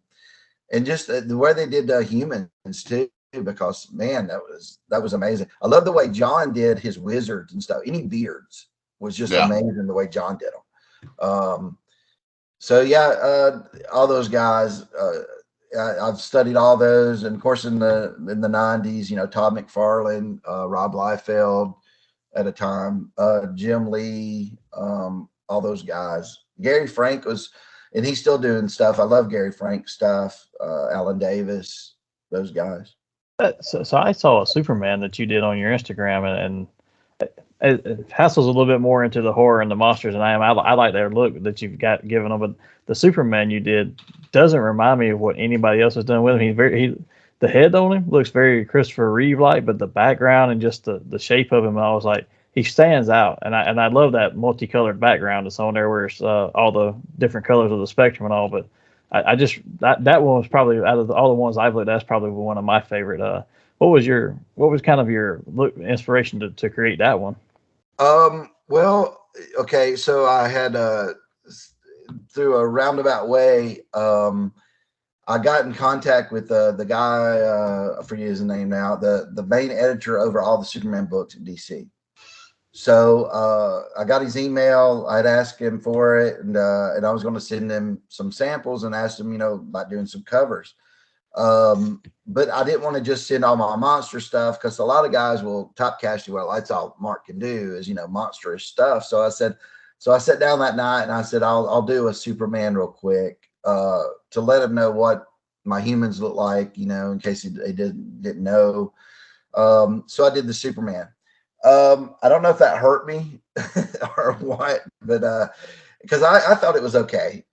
just the way they did humans too. Because man, that was amazing. I love the way John did his wizards and stuff. Any beards was just amazing the way John did them. So yeah, all those guys. I've studied all those, and of course in the 90s, Todd McFarlane, Rob Liefeld at a time, Jim Lee, all those guys. Gary Frank was, and he's still doing stuff. I love Gary Frank stuff. Alan Davis, those guys. So I saw a Superman that you did on your Instagram, and Hassel's a little bit more into the horror and the monsters than I am. I like that look that you've got given him, but the Superman you did doesn't remind me of what anybody else has done with him. The head on him looks very Christopher Reeve like, but the background and just the shape of him, I was like, he stands out, and I love that multicolored background that's on there, where it's all the different colors of the spectrum and all. But I just that one was probably, out of all the ones I've looked at, that's probably one of my favorite. What was kind of your inspiration to create that one? Well, okay, so I had through a roundabout way, I got in contact with the guy, I forget his name now, the main editor over all the Superman books at DC. So I got his email. I'd asked him for it, and I was going to send him some samples and asked him, about doing some covers. But I didn't want to just send all my monster stuff, because a lot of guys will typecast you. Well, that's all Mark can do is, monstrous stuff. So I sat down that night and I said, I'll do a Superman real quick, to let him know what my humans look like, in case he didn't know. So I did the Superman. I don't know if that hurt me or what, but because I thought it was okay.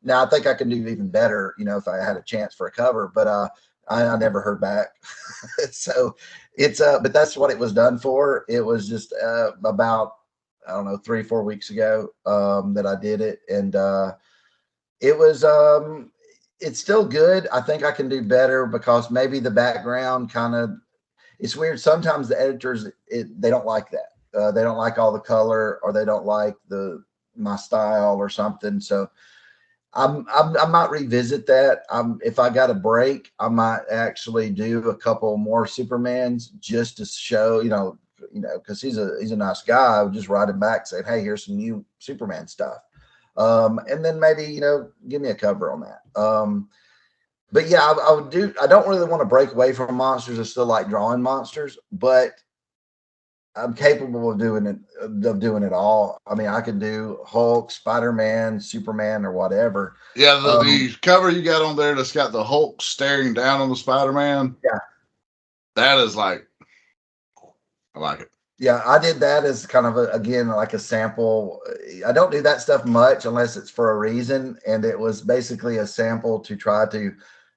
Now I think I can do even better, if I had a chance for a cover, but I never heard back. So it's but that's what it was done for. It was just about, I don't know, 3-4 weeks ago that I did it, and it was it's still good. I think I can do better, because maybe the background kind of, it's weird. Sometimes the editors, they don't like that. They don't like all the color, or they don't like my style or something. So I might revisit that. If I got a break, I might actually do a couple more Supermans just to show, because he's a nice guy. I would just write him back saying, hey, here's some new Superman stuff. And then maybe, give me a cover on that. But yeah, I would do. I don't really want to break away from monsters. I still like drawing monsters, but I'm capable of doing it all. I mean, I can do Hulk, Spider-Man, Superman, or whatever. Yeah, the cover you got on there that's got the Hulk staring down on the Spider-Man. Yeah, that is like, I like it. Yeah, I did that as kind of again like a sample. I don't do that stuff much unless it's for a reason, and it was basically a sample to try to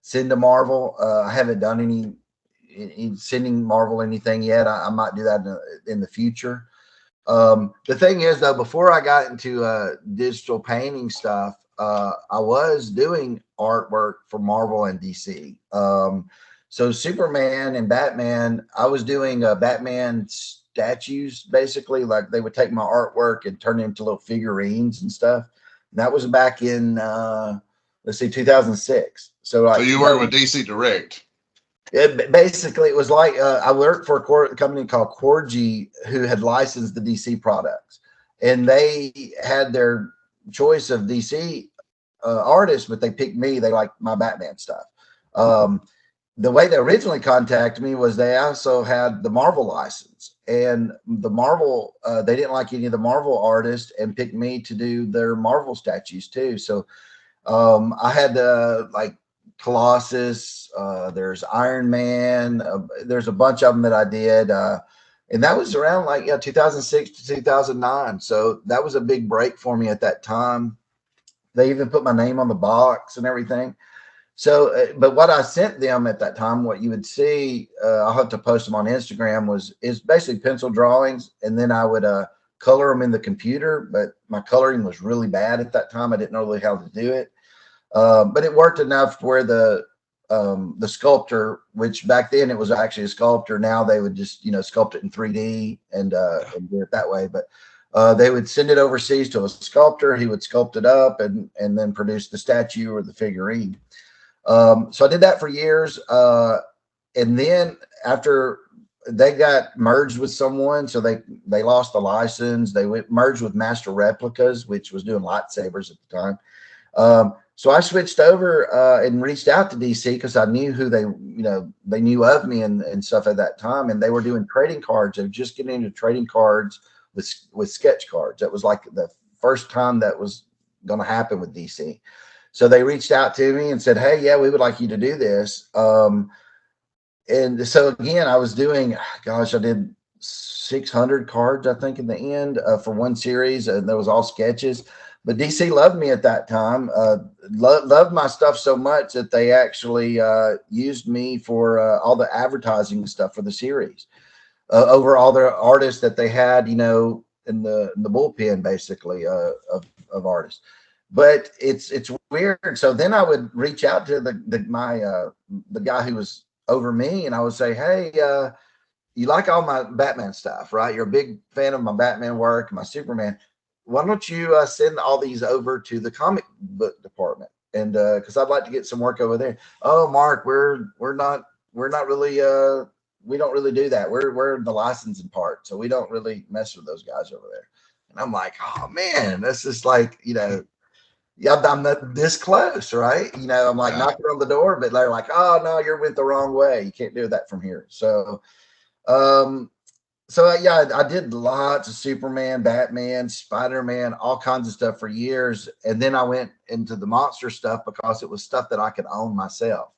send to Marvel. I haven't done any sending Marvel anything yet. I might do that in the future. The thing is, though, before I got into digital painting stuff, I was doing artwork for Marvel and DC. So Superman and Batman, I was doing Batman statues, basically. Like, they would take my artwork and turn it into little figurines and stuff. And that was back in 2006. So you work with DC Direct. Basically, it was like I worked for a company called Corgi, who had licensed the DC products, and they had their choice of DC artists, but they picked me. They liked my Batman stuff. The way they originally contacted me was they also had the Marvel license, and the Marvel they didn't like any of the Marvel artists and picked me to do their Marvel statues too. So I had like Colossus, there's Iron Man, there's a bunch of them that I did. And that was around like 2006 to 2009. So that was a big break for me at that time. They even put my name on the box and everything. So, but what I sent them at that time, what you would see, I'll have to post them on Instagram, is basically pencil drawings, and then I would color them in the computer. But my coloring was really bad at that time. I didn't know really how to do it, but it worked enough where the sculptor, which back then it was actually a sculptor, now they would just sculpt it in 3D and do it that way. But they would send it overseas to a sculptor. He would sculpt it up and then produce the statue or the figurine. So I did that for years. And then after they got merged with someone, so they lost the license. They went merged with Master Replicas, which was doing lightsabers at the time. So I switched over and reached out to DC because I knew who they knew of me and stuff at that time. And they were doing trading cards. They were just getting into trading cards with sketch cards. That was like the first time that was going to happen with DC. So they reached out to me and said, "Hey, yeah, we would like you to do this." And so again, I was doing, gosh, I did 600 cards, I think, in the end for one series, and that was all sketches. But DC loved me at that time, loved my stuff so much that they actually used me for all the advertising and stuff for the series over all their artists that they had, in the bullpen, basically, of artists. But it's weird. So then I would reach out to the guy who was over me, and I would say, "Hey, you like all my Batman stuff, right? You're a big fan of my Batman work, my Superman. Why don't you send all these over to the comic book department? And because I'd like to get some work over there." "Oh, Mark, we're not really we don't really do that. We're the licensing part, so we don't really mess with those guys over there." And I'm like, "Oh man, this is like yeah, I'm not this close, right?" I'm like knocking on the door, but they're like, "Oh no, you're went the wrong way. You can't do that from here." So, yeah, I did lots of Superman, Batman, Spider-Man, all kinds of stuff for years, and then I went into the monster stuff because it was stuff that I could own myself.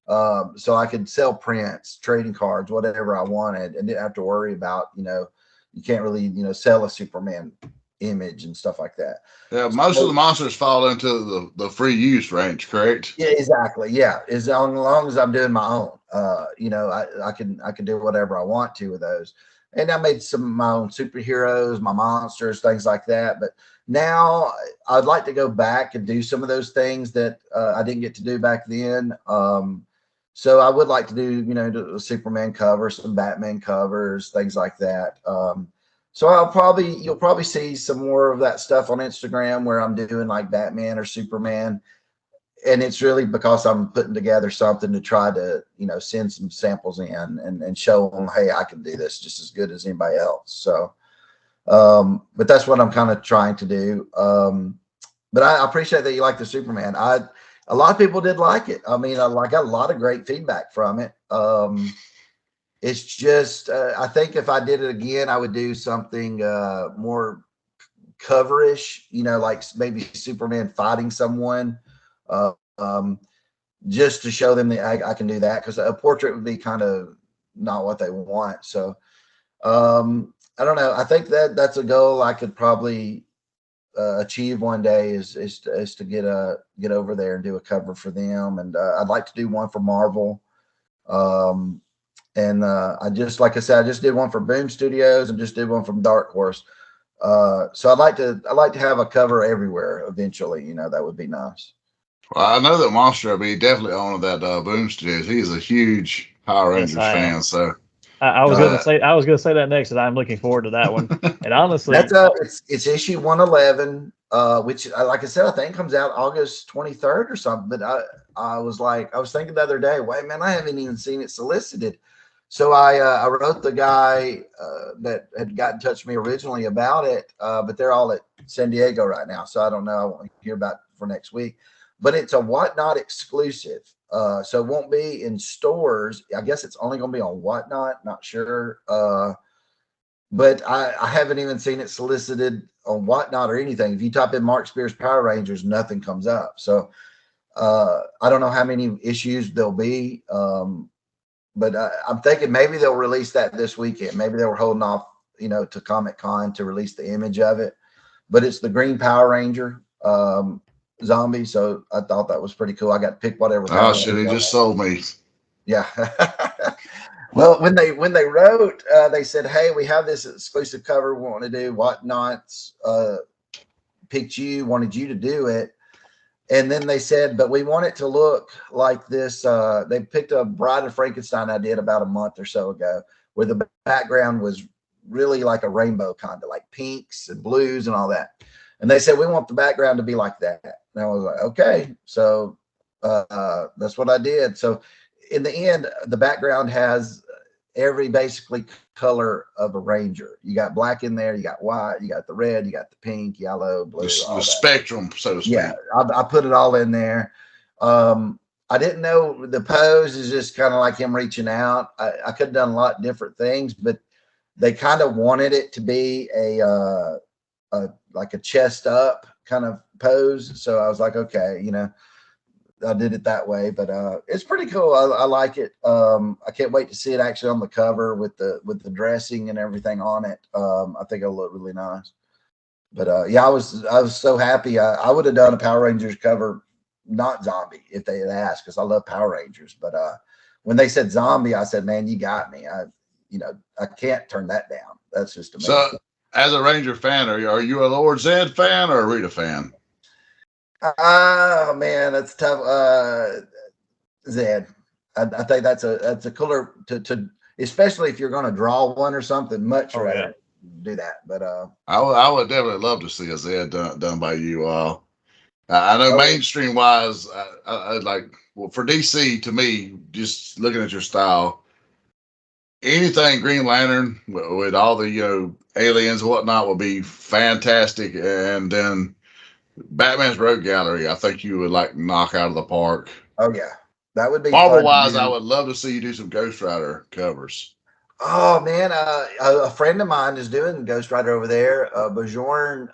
So I could sell prints, trading cards, whatever I wanted, and didn't have to worry about you can't really sell a Superman image and stuff like that. Yeah, most of the monsters fall into the free use range, correct? Yeah, exactly. Yeah, as long as I'm doing my own, I can do whatever I want to with those. And I made some of my own superheroes, my monsters, things like that. But now I'd like to go back and do some of those things that I didn't get to do back then. So I would like to do, a Superman cover, some Batman covers, things like that. So you'll probably see some more of that stuff on Instagram where I'm doing like Batman or Superman. And it's really because I'm putting together something to try to, send some samples in and show them, hey, I can do this just as good as anybody else. So, but that's what I'm kind of trying to do. But I appreciate that you like the Superman. A lot of people did like it. I mean, I got a lot of great feedback from it. It's just, I think if I did it again, I would do something more coverish, like maybe Superman fighting someone, just to show them that I can do that, because a portrait would be kind of not what they want. So I don't know. I think that's a goal I could probably achieve one day is to get over there and do a cover for them. And I'd like to do one for Marvel. And like I said, I just did one for Boom Studios and just did one from Dark Horse. So I'd like to have a cover everywhere eventually. That would be nice. Well, I know that Monster will be definitely on that Boom Studios. He's a huge Power Rangers fan. So I was gonna say that next, and I'm looking forward to that one. And honestly, it's issue 111, which, like I said, I think comes out August 23rd or something. But I was thinking the other day, wait, man, I haven't even seen it solicited. So I wrote the guy that had got in touch with me originally about it, but they're all at San Diego right now, so I don't know. I won't hear about it for next week. But it's a Whatnot exclusive, so it won't be in stores. I guess it's only going to be on Whatnot. Not sure, but I haven't even seen it solicited on Whatnot or anything. If you type in Mark Spears Power Rangers, nothing comes up. So I don't know how many issues there'll be. but I'm thinking maybe they'll release that this weekend. Maybe they were holding off, to Comic-Con to release the image of it. But it's the Green Power Ranger zombie, so I thought that was pretty cool. I got to pick whatever. Oh shit! He just sold me. Yeah. Well, when they wrote, they said, "Hey, we have this exclusive cover we want to do. Whatnot's wanted you to do it." And then they said, but we want it to look like this. They picked a Bride of Frankenstein I did about a month or so ago, where the background was really like a rainbow, kind of like pinks and blues and all that. And they said, we want the background to be like that. And I was like, okay. So that's what I did. So in the end, the background has every basically color of a Ranger. You got black in there, you got white, you got the red, you got the pink, yellow, blue, the spectrum, so to speak. Yeah, I put it all in there. I didn't know the pose is just kind of like him reaching out. I could have done a lot of different things, but they kind of wanted it to be a like a chest up kind of pose. So I was like, okay, I did it that way, but it's pretty cool. I like it. I can't wait to see it actually on the cover with the dressing and everything on it. I think it'll look really nice. But yeah, I was so happy. I would have done a Power Rangers cover, not zombie, if they had asked, because I love Power Rangers. But when they said zombie, I said, man, you got me. I can't turn that down. That's just amazing. So, as a Ranger fan, are you a Lord Zed fan or a Rita fan? Oh man, that's tough. Zed, I think that's a cooler to especially if you're going to draw one or something. Much rather do that. But I would definitely love to see a Zed done by you. I know mainstream wise, I like for DC, to me, just looking at your style, anything Green Lantern with all the aliens and whatnot would be fantastic, and then Batman's Rogue Gallery, I think you would like knock out of the park. Oh yeah, that would be Marvel wise. I would love to see you do some Ghost Rider covers. Oh man, a friend of mine is doing Ghost Rider over there. Bajorn,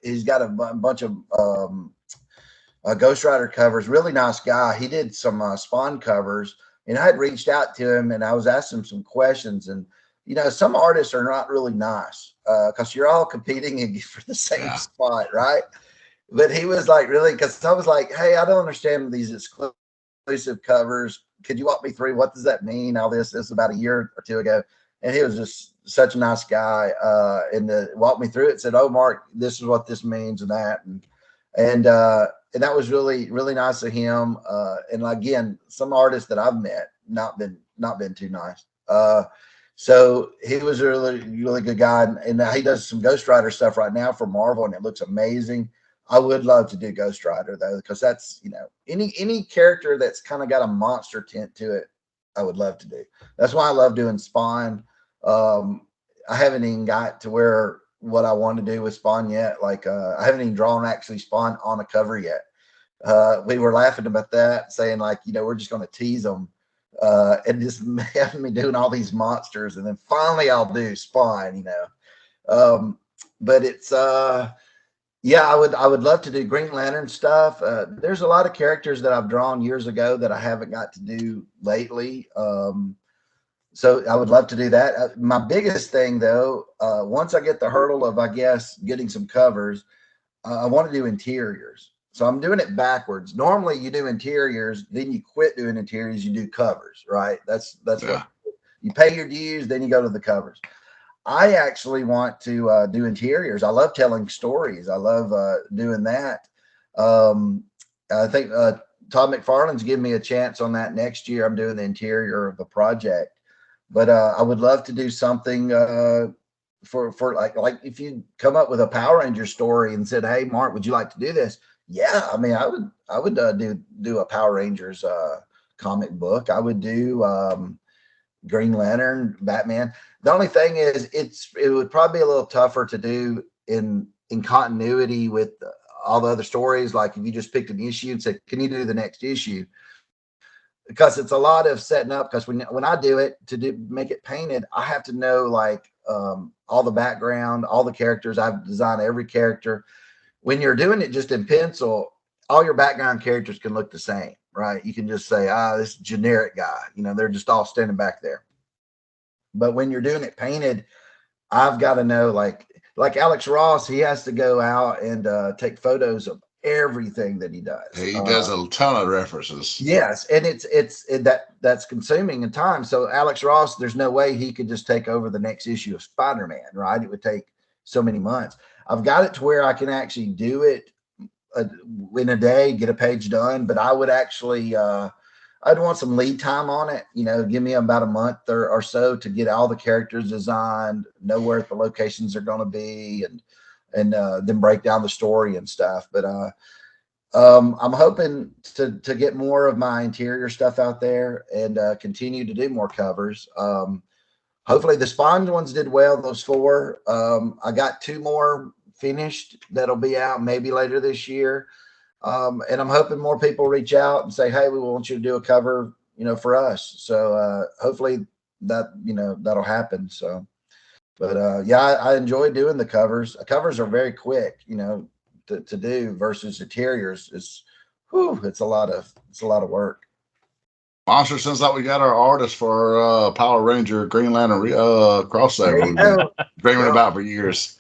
he's got a bunch of Ghost Rider covers. Really nice guy. He did some Spawn covers, and I had reached out to him and I was asking him some questions. And some artists are not really nice because you're all competing for the same spot, right? But he was like, really, because I was like, hey, I don't understand these exclusive covers. Could you walk me through what does that mean? All this is about a year or two ago. And he was just such a nice guy. And walked me through it, said, oh, Mark, this is what this means and that. And that was really, really nice of him. And again, some artists that I've met, not been too nice. So he was a really, really good guy. And he does some Ghost Rider stuff right now for Marvel, and it looks amazing. I would love to do Ghost Rider though, because that's, any character that's kind of got a monster tint to it, I would love to do. That's why I love doing Spawn. I haven't even got to where what I want to do with Spawn yet. Like I haven't even drawn actually Spawn on a cover yet. We were laughing about that, saying like, we're just going to tease them and just having me doing all these monsters, and then finally I'll do Spawn. But it's yeah, I would love to do Green Lantern stuff. There's a lot of characters that I've drawn years ago that I haven't got to do lately. So I would love to do that. My biggest thing though, once I get the hurdle of, I guess, getting some covers, I want to do interiors. So I'm doing it backwards. Normally you do interiors, then you quit doing interiors, you do covers, right? That's what you pay your dues, then you go to the covers. I actually want to do interiors. I love telling stories. I love doing that. I think Todd McFarlane's giving me a chance on that next year. I'm doing the interior of a project, but I would love to do something for like if you come up with a Power Ranger story and said, "Hey, Mark, would you like to do this?" Yeah, I mean, I would do a Power Rangers comic book. I would do Green Lantern, Batman. The only thing is, it would probably be a little tougher to do in continuity with all the other stories. Like if you just picked an issue and said, "Can you do the next issue?" Because it's a lot of setting up. Because when I do it make it painted, I have to know like all the background, all the characters. I've designed every character. When you're doing it just in pencil, all your background characters can look the same. right? You can just say, this generic guy, they're just all standing back there. But when you're doing it painted, I've got to know, like Alex Ross, he has to go out and take photos of everything that he does. He does a ton of references. Yes, and that's consuming in time. So Alex Ross, there's no way he could just take over the next issue of Spider-Man, right? It would take so many months. I've got it to where I can actually do it in a day, get a page done. But I would actually, I'd want some lead time on it. Give me about a month or so to get all the characters designed, know where the locations are going to be, and then break down the story and stuff. But I'm hoping to get more of my interior stuff out there and continue to do more covers. Hopefully the Spawn ones did well, those 4. I got 2 more finished that'll be out maybe later this year. And I'm hoping more people reach out and say, hey, we want you to do a cover, for us. So hopefully that'll happen. So, but I enjoy doing the covers. Covers are very quick, to do versus interiors. It's a lot of work. Monster, seems like we got our artist for Power Ranger Green Lantern crossover we've been dreaming about for years.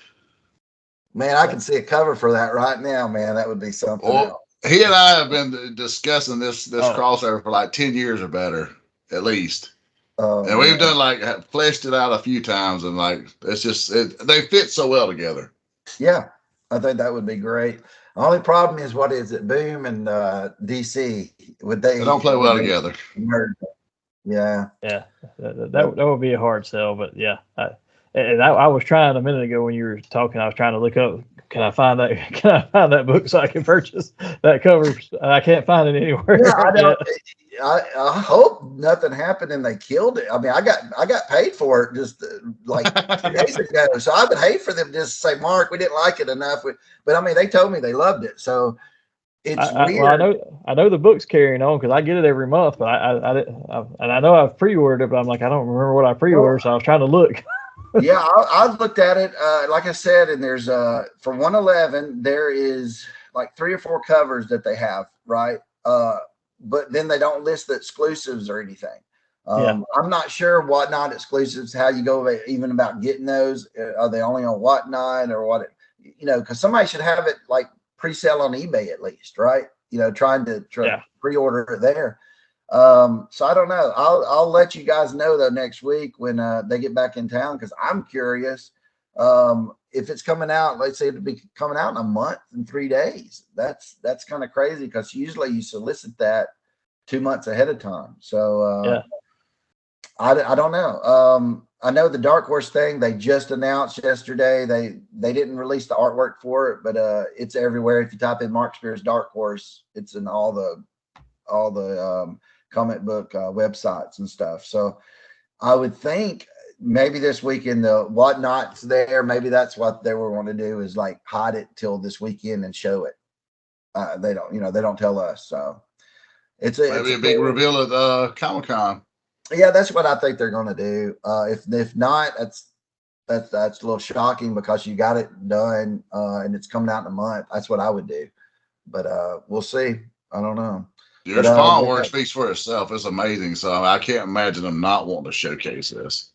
Man, I can see a cover for that right now, man. That would be something else. He and I have been discussing this crossover for like 10 years or better, at least. And we've done fleshed it out a few times, and it's just they fit so well together. Yeah, I think that would be great. The only problem is, what is it? Boom and DC. They don't play well together. Yeah. Yeah. That would be a hard sell, but yeah. I was trying a minute ago when you were talking, I was trying to look up, can I find that book so I can purchase that cover? I can't find it anywhere. Yeah, I hope nothing happened and they killed it. I mean, I got paid for it just 2 days ago. So I would hate for them just to say, Mark, we didn't like it enough. But I mean, they told me they loved it. So it's weird. Well, I know the book's carrying on because I get it every month, but I know I've pre-ordered it, but I'm like, I don't remember what I pre-ordered. So I was trying to look. Yeah, I looked at it, like I said, and there's for 111 there is like 3 or 4 covers that they have, right? But then they don't list the exclusives or anything. I'm not sure Whatnot exclusives, how you go even about getting those. Are they only on Whatnot or what? Because somebody should have it like pre-sale on eBay at least, right? Trying to pre-order it there. So I don't know. I'll let you guys know though next week when they get back in town, because I'm curious if it's coming out. Let's say it'll be coming out in a month and 3 days. That's kind of crazy, because usually you solicit that 2 months ahead of time. So I don't know. I know the Dark Horse thing they just announced yesterday. They didn't release the artwork for it, but it's everywhere. If you type in Mark Spears Dark Horse, it's in all the comic book websites and stuff. So I would think maybe this weekend the Whatnot's there. Maybe that's what they were wanting to do, is like hide it till this weekend and show it. They don't tell us. So it's a big reveal at Comic-Con. Yeah, that's what I think they're going to do. If not, that's a little shocking, because you got it done and it's coming out in a month. That's what I would do, but we'll see. I don't know. Your Spawn work speaks for itself. It's amazing. So I can't imagine them not wanting to showcase this.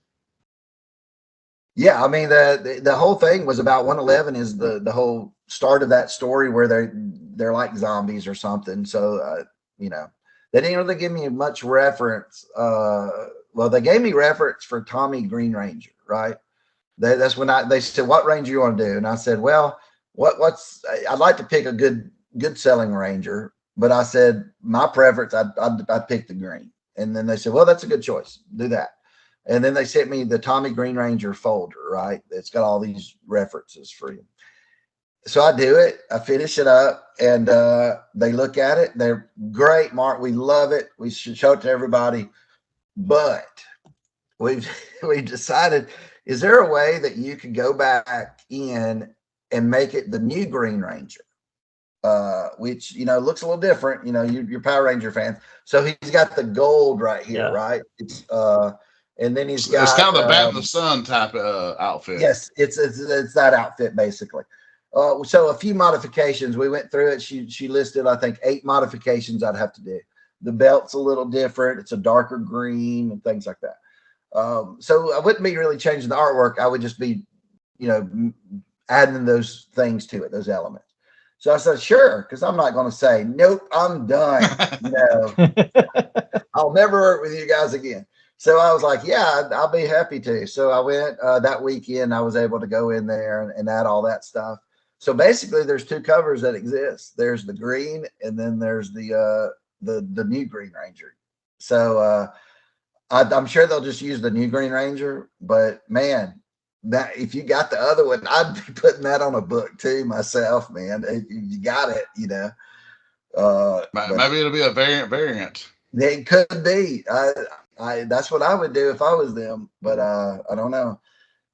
Yeah, I mean the whole thing was about 111 is the whole start of that story where they're like zombies or something. So they didn't really give me much reference. Well, they gave me reference for Tommy Green Ranger, right? That's when they said, what Ranger you want to do? And I said, well, I'd like to pick a good selling Ranger, but I said my preference, I'd pick the green. And then they said, well, that's a good choice. Do that. And then they sent me the Tommy Green Ranger folder, right? It's got all these references for you. So I do it. I finish it up, and they look at it. They're great, Mark. We love it. We should show it to everybody. But we've decided, is there a way that you could go back in and make it the new Green Ranger? Which looks a little different. You're Power Ranger fans. So he's got the gold right here, right? It's and then it's kind of the Bat in the Sun type of outfit. Yes, it's that outfit basically. So a few modifications. We went through it. She listed, I think, 8 modifications I'd have to do. The belt's a little different. It's a darker green and things like that. So I wouldn't be really changing the artwork. I would just be, adding those things to it, those elements. So I said, sure, because I'm not going to say, nope, I'm done. I'll never work with you guys again. So I was like, yeah, I'll be happy to. So I went that weekend. I was able to go in there and add all that stuff. So basically, there's 2 covers that exist. There's the green, and then there's the new Green Ranger. So I'm sure they'll just use the new Green Ranger. But man, that if you got the other one, I'd be putting that on a book too myself, man. If you got it, Maybe it'll be a variant. It could be. I that's what I would do if I was them. But I don't know.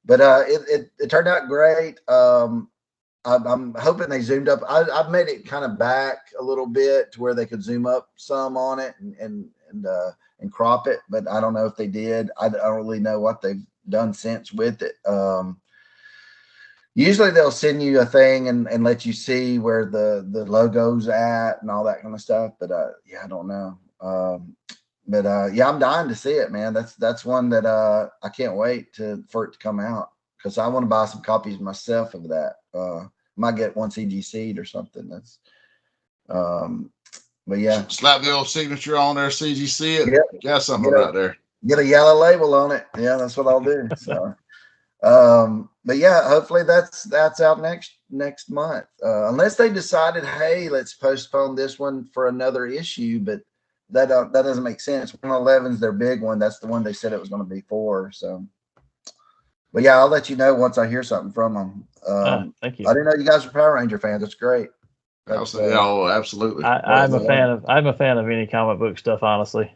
But it turned out great. I'm hoping they zoomed up. I've made it kind of back a little bit to where they could zoom up some on it and crop it, but I don't know if they did. I don't really know what they've done since with it. Usually they'll send you a thing and let you see where the logo's at and all that kind of stuff. But yeah, I don't know. Yeah, I'm dying to see it, man. That's one that I can't wait for it to come out, because I want to buy some copies myself of that. Might get one CGC'd or something. That's but yeah, slap the old signature on there, CGC it. Yep. Got something right there. Get a yellow label on it. Yeah, that's what I'll do. So but yeah, hopefully that's out next month. Unless they decided, hey, let's postpone this one for another issue, but that doesn't make sense. 111's their big one. That's the one they said it was going to be for. So, but yeah, I'll let you know once I hear something from them. Thank you. I didn't know you guys were Power Ranger fans. That's great. Absolutely. I'm a fan of any comic book stuff, honestly.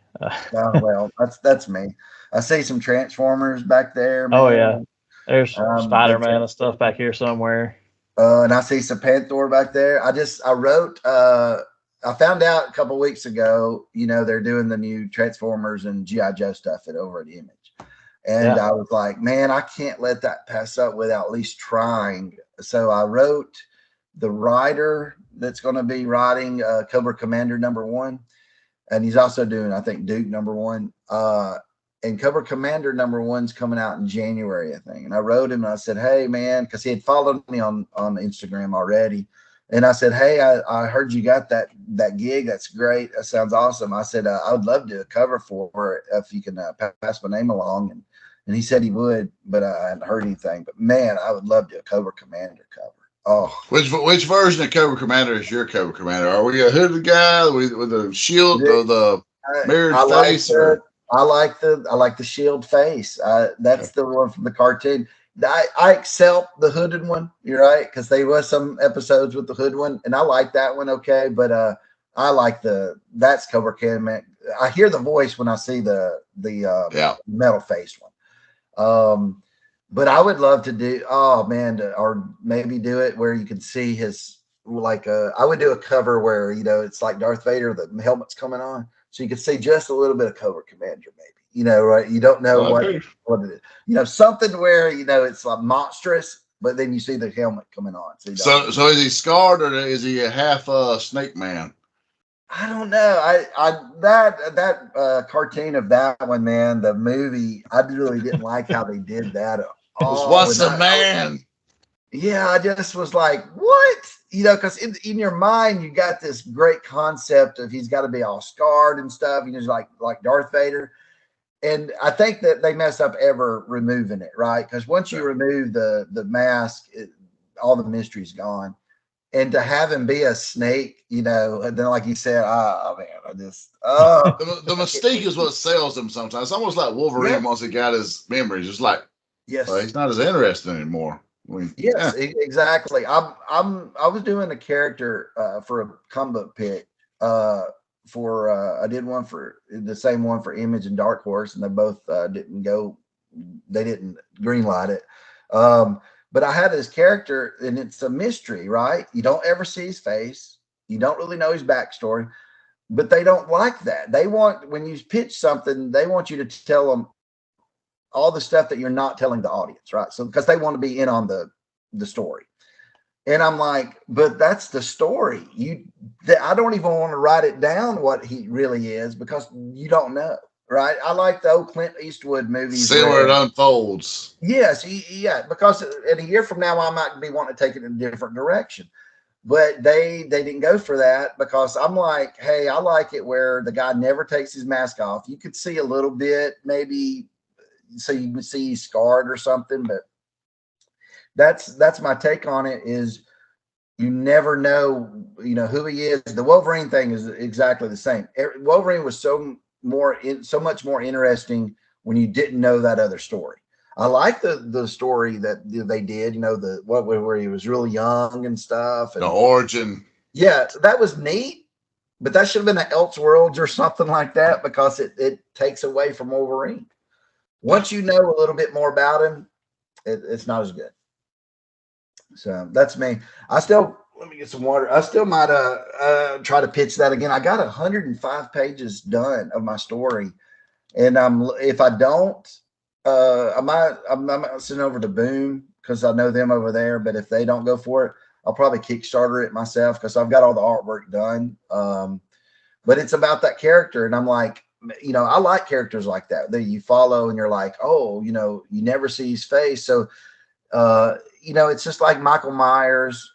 Well, that's me. I see some Transformers back there. Man. Oh yeah, there's Spider-Man and stuff back here somewhere. And I see some Panther back there. I wrote. I found out a couple weeks ago. They're doing the new Transformers and GI Joe stuff over at Image, and I was like, man, I can't let that pass up without at least trying. So I wrote the writer that's going to be writing Cobra Commander #1, and he's also doing, I think, Duke #1. And Cobra Commander #1's coming out in January, I think. And I wrote him and I said, hey man, because he had followed me on Instagram already. And I said, hey, I heard you got that gig. That's great. That sounds awesome. I said, I would love to do a cover for it if you can pass my name along. And he said he would, but I hadn't heard anything. But man, I would love to do a Cobra Commander cover. Oh, which version of Cobra Commander is your Cobra Commander? Are we a hooded guy with the shield or the mirrored face? I like the shield face. That's the one from the cartoon. I accept the hooded one. You're right, because there was some episodes with the hood one, and I like that one. Okay, but I like that's Cobra Commander. I hear the voice when I see the metal face one. But I would love to do, or maybe do it where you can see his, I would do a cover where, it's like Darth Vader, the helmet's coming on. So you can see just a little bit of Cobra Commander, maybe, right? You don't know what it is. Something where, it's like monstrous, but then you see the helmet coming on. So is he scarred, or is he a half Snake Man? I don't know. That cartoon of that one, man, the movie, I really didn't like how they did that. What's the man? Yeah, I just was like, what? Because in your mind, you got this great concept of he's got to be all scarred and stuff, like Darth Vader. And I think that they messed up ever removing it, right? Because once you remove the mask, all the mystery's gone. And to have him be a snake, and then like you said, man, the mystique is what sells him sometimes. It's almost like Wolverine once he got his memories. It's like, he's not as interesting anymore. Exactly. I was doing a character for a comic book pick I did one for the same one for Image and Dark Horse, and they both didn't greenlight it. But I had this character, and it's a mystery, right? You don't ever see his face. You don't really know his backstory, but they don't like that. They want, when you pitch something, they want you to tell them all the stuff that you're not telling the audience, right? So because they want to be in on the story. And I'm like, but that's the story. I don't even want to write it down what he really is because you don't know, right? I like the old Clint Eastwood movies. See where it unfolds. Yes, yeah, because in a year from now, I might be wanting to take it in a different direction. But they didn't go for that because I'm like, hey, I like it where the guy never takes his mask off. You could see a little bit, maybe, so you can see he's scarred or something, but that's my take on it. Is you never know, who he is. The Wolverine thing is exactly the same. Wolverine was so much more interesting when you didn't know that other story. I like the story that they did, where he was really young and stuff. And the origin. Yeah, that was neat, but that should have been an Elseworlds or something like that because it takes away from Wolverine. Once you know a little bit more about him, it's not as good. So that's me. Let me get some water. I still might try to pitch that again. I got 105 pages done of my story, and if I don't, I might send over to Boom because I know them over there. But if they don't go for it, I'll probably Kickstarter it myself because I've got all the artwork done. But it's about that character, and I'm like, I like characters like that you follow, and you're like, oh, you never see his face, so. It's just like Michael Myers,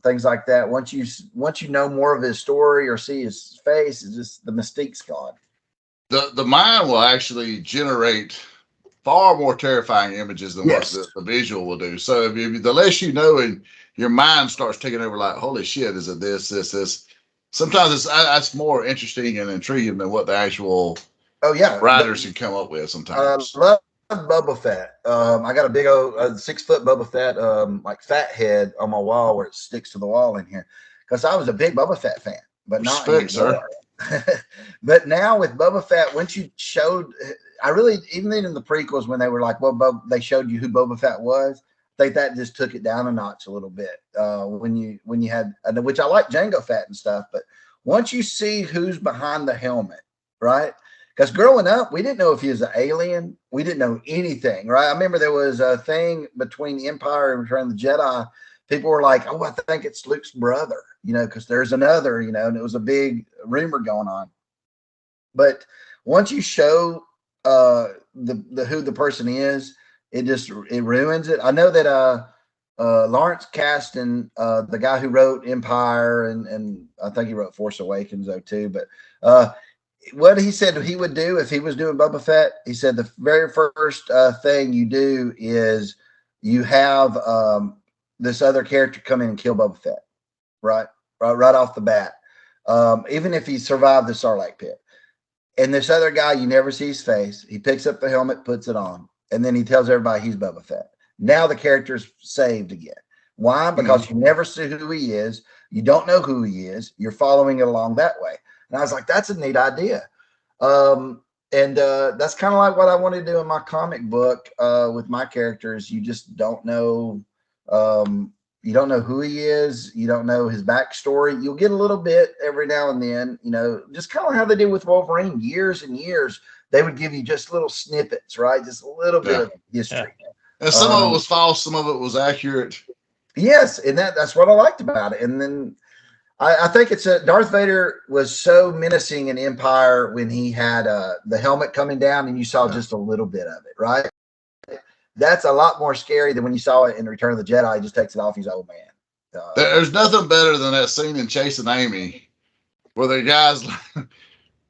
things like that. Once you know more of his story or see his face, it's just the mystique's gone. The mind will actually generate far more terrifying images than what the visual will do. So the less you know, and your mind starts taking over, like, holy shit, is it this? Sometimes that's more interesting and intriguing than what the actual writers can come up with sometimes. Boba Fett. I got a big old 6 foot Boba Fett, like fat head on my wall where it sticks to the wall in here. Because I was a big Boba Fett fan, but not anymore. But now with Boba Fett, once you showed, even in the prequels when they were like, well, they showed you who Boba Fett was. I think that just took it down a notch a little bit. When you had, which I like Jango Fett and stuff, but once you see who's behind the helmet, right? Because growing up, we didn't know if he was an alien. We didn't know anything, right? I remember there was a thing between the Empire and Return of the Jedi. People were like, oh, I think it's Luke's brother, because there's another, and it was a big rumor going on. But once you show who the person is, it ruins it. I know that Lawrence Kasdan, the guy who wrote Empire, and I think he wrote Force Awakens though too, but what he said he would do if he was doing Boba Fett, he said the very first thing you do is you have this other character come in and kill Boba Fett, right off the bat, even if he survived the Sarlacc pit. And this other guy, you never see his face. He picks up the helmet, puts it on, and then he tells everybody he's Boba Fett. Now the character's saved again. Why? Because you never see who he is. You don't know who he is. You're following it along that way. And I was like, that's a neat idea. And that's kind of like what I want to do in my comic book with my characters. You just don't know. You don't know who he is. You don't know his backstory. You'll get a little bit every now and then, just kind of how they did with Wolverine years and years. They would give you just little snippets, right? Just a little bit of history. Yeah. And some of it was false. Some of it was accurate. Yes. And that's what I liked about it. And then I think Darth Vader was so menacing in Empire when he had the helmet coming down and you saw just a little bit of it, right? That's a lot more scary than when you saw it in Return of the Jedi. He just takes it off. He's old man. There's nothing better than that scene in Chasing Amy where the guy's like,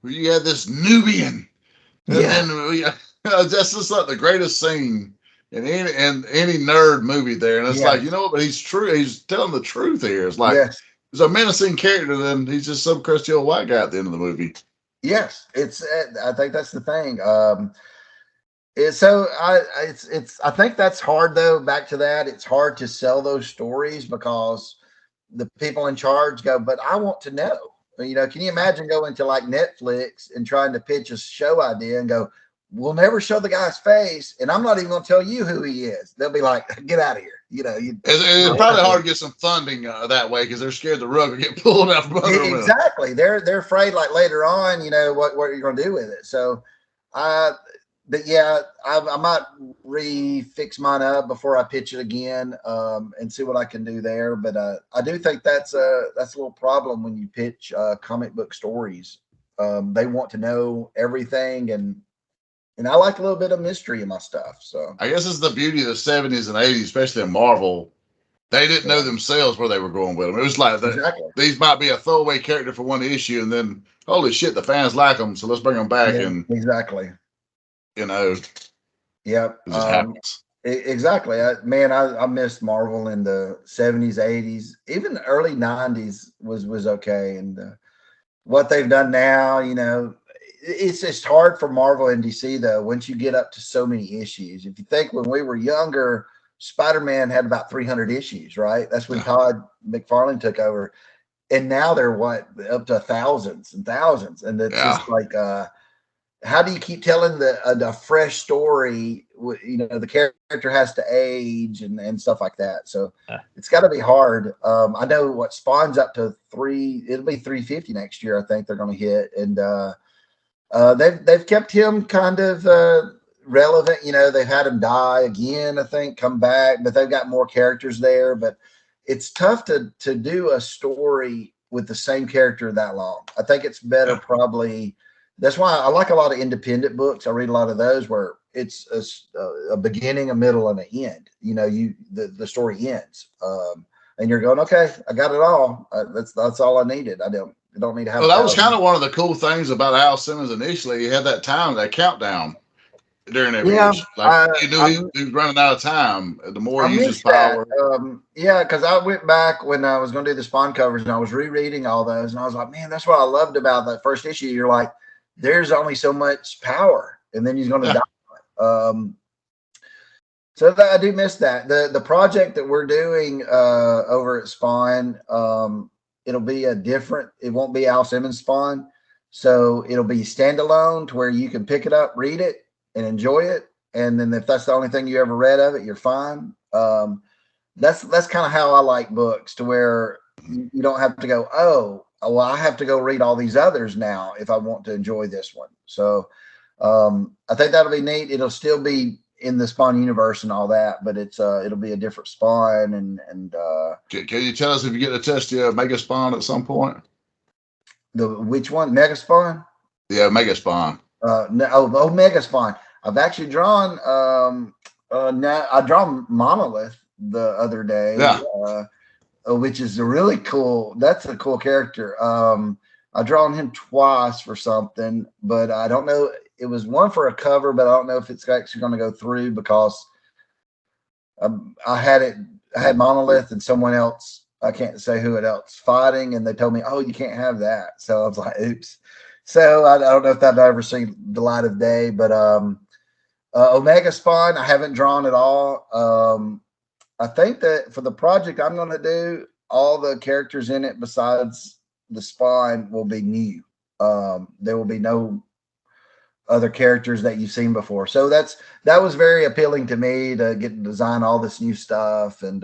where you had this Nubian. And then that's just like the greatest scene in any nerd movie there. And it's like, but he's true. He's telling the truth here. It's like, he's a menacing character, then he's just some crusty old white guy at the end of the movie. Yes, I think that's the thing. I think that's hard though. Back to that, it's hard to sell those stories because the people in charge go, but I want to know. Can you imagine going to like Netflix and trying to pitch a show idea and go, we'll never show the guy's face, and I'm not even going to tell you who he is. They'll be like, get out of here. It's probably hard to get some funding that way because they're scared the rug will get pulled out from under them. Exactly. They're afraid like later on, what you're going to do with it. So but yeah, I might refix mine up before I pitch it again, and see what I can do there. But I do think that's a little problem when you pitch comic book stories. They want to know everything, and I like a little bit of mystery in my stuff. So I guess it's the beauty of the 70s and 80s, especially in Marvel. They didn't know themselves where they were going with them. It was like these might be a throwaway character for one issue, and then holy shit, the fans like them, so let's bring them back. yeah, And exactly. Yep. It just happens. Exactly. I missed Marvel in the 70s, 80s, even the early 90s was okay. And what they've done now, it's just hard for Marvel and DC though. Once you get up to so many issues, if you think when we were younger, Spider-Man had about 300 issues, right? That's when Todd McFarlane took over, and now they're up to thousands and thousands, and it's just like, how do you keep telling the fresh story? The character has to age and stuff like that. So it's got to be hard. I know what Spawn's up to it'll be 350 next year. I think they're going to hit, and they've kept him kind of relevant. They've had him die again, I think, come back, but they've got more characters there. But it's tough to do a story with the same character that long. I think it's better probably. That's why I like a lot of independent books. I read a lot of those where it's a beginning, a middle, and an end. The story ends, and you're going, okay, I got it all. That's all I needed. I don't need to have. Well, that was kind of one of the cool things about Al Simmons initially. He had that countdown during every issue. Like you knew he was running out of time. The more he used his power. Because I went back when I was going to do the Spawn covers, and I was rereading all those, and I was like, man, that's what I loved about that first issue. You're like, there's only so much power, and then he's going to die. So I do miss that. The project that we're doing over at Spawn, it'll be it won't be Al Simmons Spawn. So it'll be standalone to where you can pick it up, read it, and enjoy it. And then if that's the only thing you ever read of it, you're fine. That's kind of how I like books, to where you don't have to go, oh, well, I have to go read all these others now if I want to enjoy this one. So I think that'll be neat. It'll still be in the Spawn universe and all that, but it'll be a different Spawn. And can you tell us if you get to test the Mega Spawn at some point? Which one? Mega Spawn? Yeah, Mega Spawn. Mega Spawn. I've actually drawn. I drawn Monolith the other day. Yeah. Which is a really cool. That's a cool character. I drawn him twice for something, but I don't know. It was one for a cover, but I don't know if it's actually going to go through because I had Monolith and someone else. I can't say who it else fighting, and they told me, "Oh, you can't have that." So I was like, "Oops." So I don't know if that'll ever see the light of day, but Omega Spawn I haven't drawn at all. I think that for the project I'm going to do, all the characters in it besides the Spawn will be new. There will be no other characters that you've seen before. So that was very appealing to me, to get to design all this new stuff and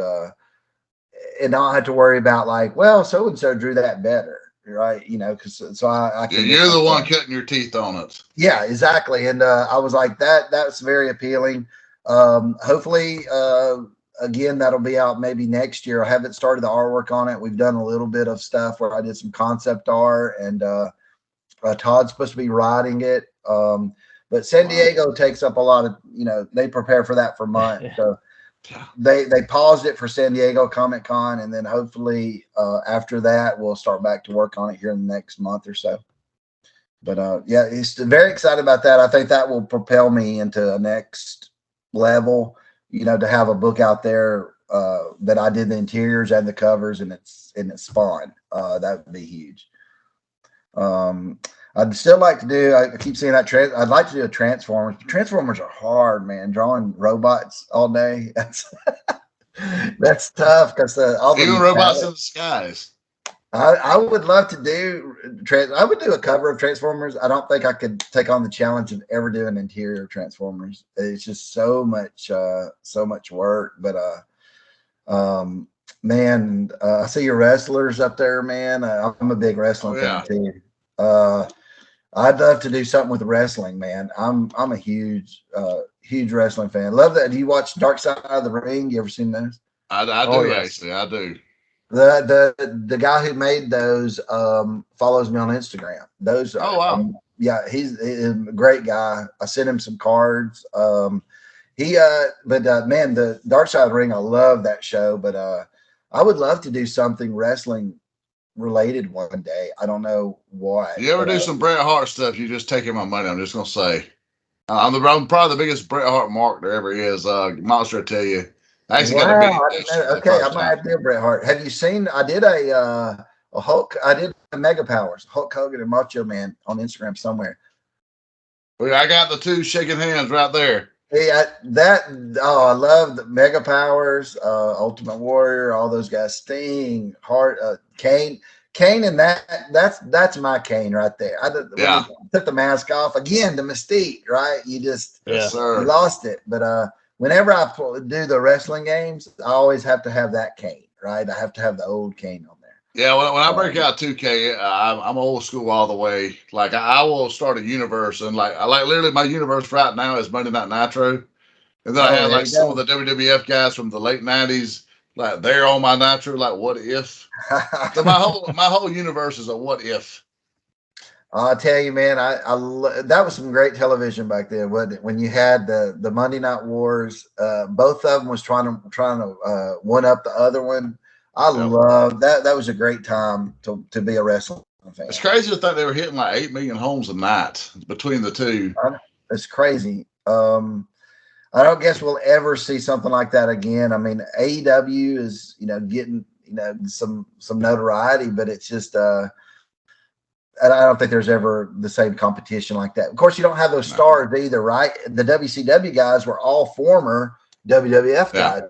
not have to worry about like, well, so and so drew that better, right? Because I can. You're the one cutting your teeth on it. Yeah, exactly. And I was like, that's very appealing. Hopefully. Again, that'll be out maybe next year. I haven't started the artwork on it. We've done a little bit of stuff where I did some concept art, and Todd's supposed to be writing it. But San Diego takes up a lot of, they prepare for that for months. So they paused it for San Diego Comic Con, and then hopefully after that we'll start back to work on it here in the next month or so. But it's very excited about that. I think that will propel me into a next level. To have a book out there that I did the interiors and the covers, and it's Spawn. That would be huge. I'd still like to do. I keep seeing that. I'd like to do a Transformers. Transformers are hard, man. Drawing robots all day. That's tough because all the even robots in the skies. I would love to do. I would do a cover of Transformers. I don't think I could take on the challenge of ever doing interior of Transformers. It's just so much work. But man, I see your wrestlers up there, man. I'm a big wrestling fan too. I'd love to do something with wrestling, man. I'm a huge wrestling fan. Love that. Do you watch Dark Side of the Ring? You ever seen those? I Oh, do yes. actually. I do. The guy who made those follows me on Instagram. Those are, Oh wow. yeah, he's a great guy. I sent him some cards. Man, the Dark Side of the Ring, I love that show, but I would love to do something wrestling related one day. I don't know what. You ever But, do some Bret Hart stuff? You're just taking my money. I'm just gonna say. I'm probably the biggest Bret Hart mark there ever is. Monster, I tell you. I actually got to meet wow, him I didn't know. for the Okay, first I'm gonna time. have to do Bret Hart. Have you seen? I did a Hulk. I did a Mega Powers, Hulk Hogan and Macho Man on Instagram somewhere. Well, I got the two shaking hands right there. Yeah, I love the Mega Powers, Ultimate Warrior, all those guys, Sting, Hart, Kane, and that's my Kane right there. When Yeah. he took the mask off again, the mystique, right? You just Yes, Yeah. sir. you lost it. But whenever I do the wrestling games, I always have to have that Kane, right? I have to have the old Kane on there. Yeah, when I break out 2K, I'm old school all the way. Like I will start a universe, and like literally my universe right now is Monday Night Nitro, and then I Oh, had there like you some go. of the WWF guys from the late '90s, like they're on my Nitro. Like what if? So my whole universe is a what if. I'll tell you, man, that was some great television back then, wasn't it? When you had the Monday Night Wars, both of them was trying to one up the other one. I Yep. love that. That was a great time to be a wrestling fan. It's crazy to think they were hitting like 8 million homes a night between the two. It's crazy. I don't guess we'll ever see something like that again. I mean, AEW is getting some notoriety, but it's just and I don't think there's ever the same competition like that. Of course, you don't have those stars either, right? The WCW guys were all former WWF guys.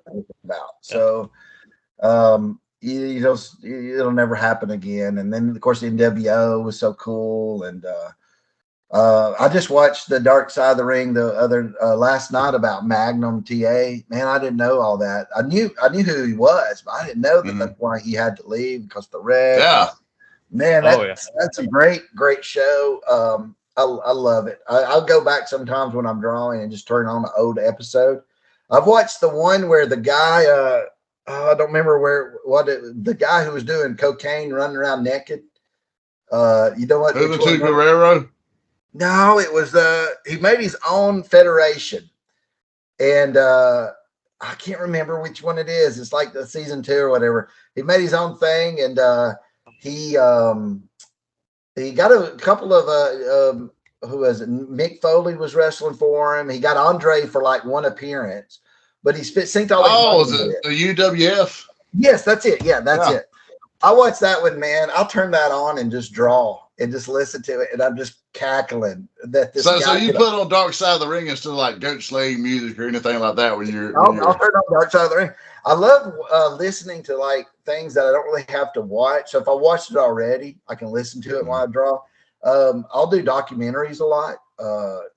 So it'll never happen again. And then of course the NWO was so cool. And I just watched the Dark Side of the Ring the other last night about Magnum TA. Man, I didn't know all that. I knew who he was, but I didn't know that that's why he had to leave because of the wreck. Yeah. Man, that's a great show. I love it. I'll go back sometimes when I'm drawing and just turn on an old episode. I've watched the one where the guy, I don't remember the guy who was doing cocaine running around naked. You know what? Juventud Guerrero? No, it was he made his own federation, and I can't remember which one it is. It's like the season 2 or whatever. He made his own thing, and he got a couple of who was it? Mick Foley was wrestling for him. He got Andre for like one appearance, but he synced all his money. Was it the UWF? Yes, that's it. Yeah, that's it. I watched that one, man. I'll turn that on and just draw and just listen to it, and I'm just cackling that this. So you put on Dark Side of the Ring instead of like goat slaying music or anything like that when you're. I'll turn on Dark Side of the Ring. I love listening to like things that I don't really have to watch. So if I watched it already, I can listen to it while I draw. I'll do documentaries a lot,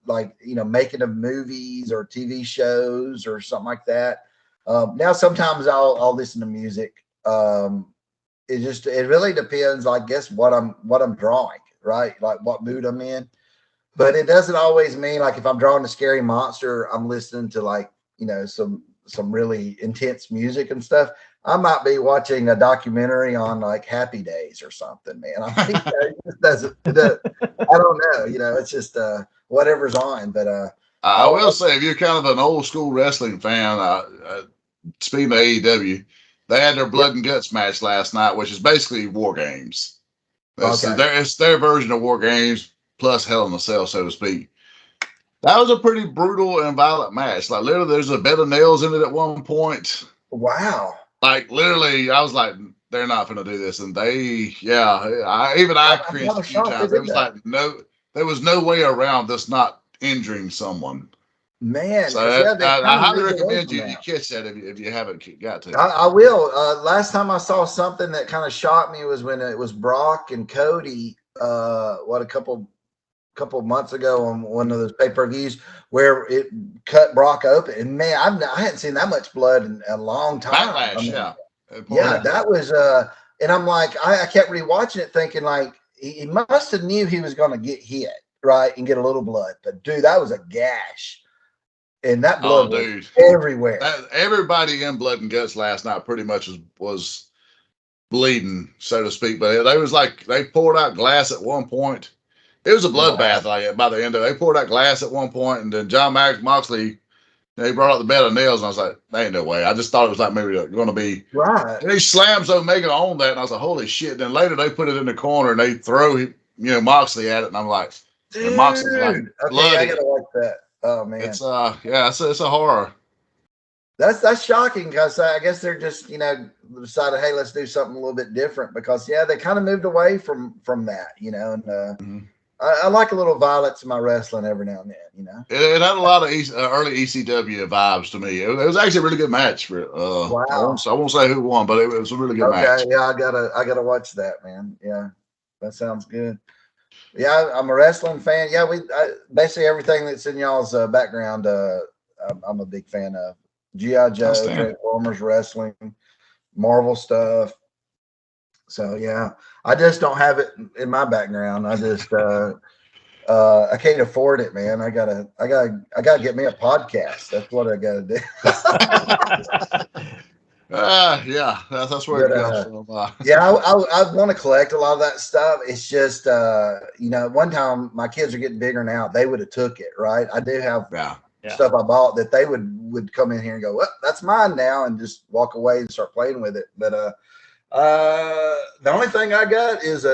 like making of movies or TV shows or something like that. Now sometimes I'll listen to music. It really depends, I guess, what I'm drawing, right? Like what mood I'm in. But it doesn't always mean like if I'm drawing a scary monster, I'm listening to like some really intense music and stuff. I might be watching a documentary on like Happy Days or something, man. I think it just doesn't. I don't know. It's just whatever's on. But I will say, if you're kind of an old school wrestling fan, speaking of AEW, they had their blood and guts match last night, which is basically War Games. It's their version of War Games plus Hell in a Cell, so to speak. That was a pretty brutal and violent match. Like literally, there's a bed of nails in it at one point. Wow. Like literally, I was like, they're not going to do this, and I cringed a few times. It was like there was no way around this not injuring someone. Man, so I highly recommend you catch that if you haven't got to. I will. Last time I saw something that kind of shocked me was when it was Brock and Cody. A couple months ago on one of those pay-per-views where it cut Brock open, and man, I hadn't seen that much blood in a long time. Backlash, that was. And I'm like, I kept rewatching it, thinking like he must have knew he was going to get hit, right, and get a little blood. But dude, that was a gash, and that blood was everywhere. Everybody in Blood and Guts last night pretty much was bleeding, so to speak. But they was like they poured out glass at one point. It was a bloodbath. Like by the end of it, they poured out glass at one point, and then John Moxley, they brought out the bed of nails, and I was like, "There ain't no way." I just thought it was like maybe going to be right. And he slams Omega on that, and I was like, "Holy shit!" Then later they put it in the corner and they throw Moxley at it, and I'm like, "Dude, Moxley's like bloody. I gotta watch that." Oh man, it's it's a horror. That's shocking because I guess they're just decided, hey, let's do something a little bit different because they kind of moved away from that, and I like a little violence in my wrestling every now and then, It had a lot of early ECW vibes to me. It was actually a really good match for. Wow. I won't say who won, but it was a really good match. Yeah, I gotta watch that, man. Yeah, that sounds good. Yeah, I'm a wrestling fan. Yeah, basically everything that's in y'all's background. I'm a big fan of G.I. Joe, Transformers, wrestling, Marvel stuff. So yeah, I just don't have it in my background. I just I can't afford it, man. I gotta get me a podcast. That's what I gotta do. That's where it comes from. I want to collect a lot of that stuff. It's just one time my kids are getting bigger now. They would have took it, right? I do have stuff I bought that they would come in here and go, well, that's mine now, and just walk away and start playing with it. But the only thing I got is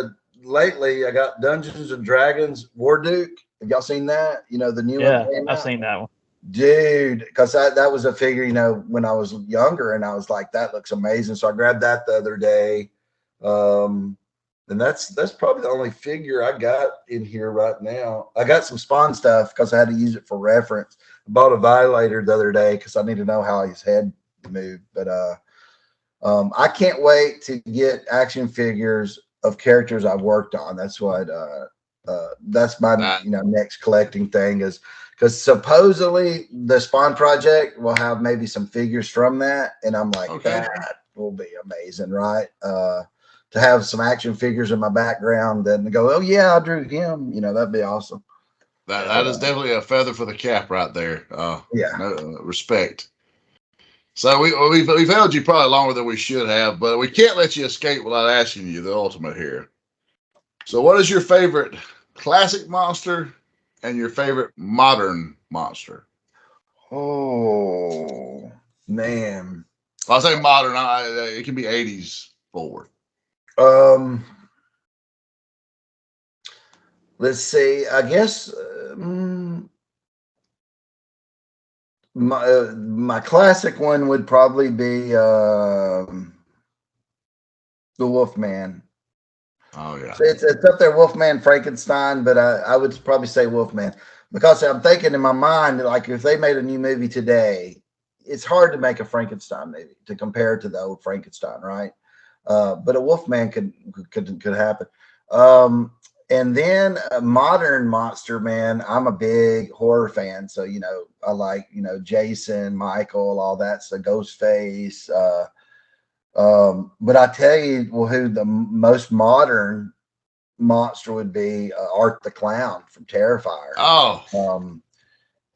lately I got Dungeons and Dragons War Duke. Have y'all seen that? The new one. Yeah, I've seen that one. Dude, because that was a figure, when I was younger, and I was like, that looks amazing. So I grabbed that the other day. And that's probably the only figure I got in here right now. I got some Spawn stuff because I had to use it for reference. I bought a Violator the other day because I need to know how his head moved. But I can't wait to get action figures of characters I've worked on. That's what that's my next collecting thing is because supposedly the Spawn project will have maybe some figures from that, and I'm like, that will be amazing, right? To have some action figures in my background and go, oh yeah, I drew him. That'd be awesome. That is definitely a feather for the cap right there. Respect. So we've held you probably longer than we should have, but we can't let you escape without asking you the ultimate here. So what is your favorite classic monster and your favorite modern monster? Oh man. I'll say modern. It can be 80s forward. Let's see. I guess my classic one would probably be the Wolfman. Oh yeah, so it's up there, Wolfman, Frankenstein, but I would probably say Wolfman because I'm thinking in my mind, like if they made a new movie today, it's hard to make a Frankenstein movie to compare to the old Frankenstein, right? But a Wolfman could happen. And then a modern monster, man, I'm a big horror fan. So, I like, Jason, Michael, all that. So Ghostface. But I tell you, who the most modern monster would be Art the Clown from Terrifier. Oh.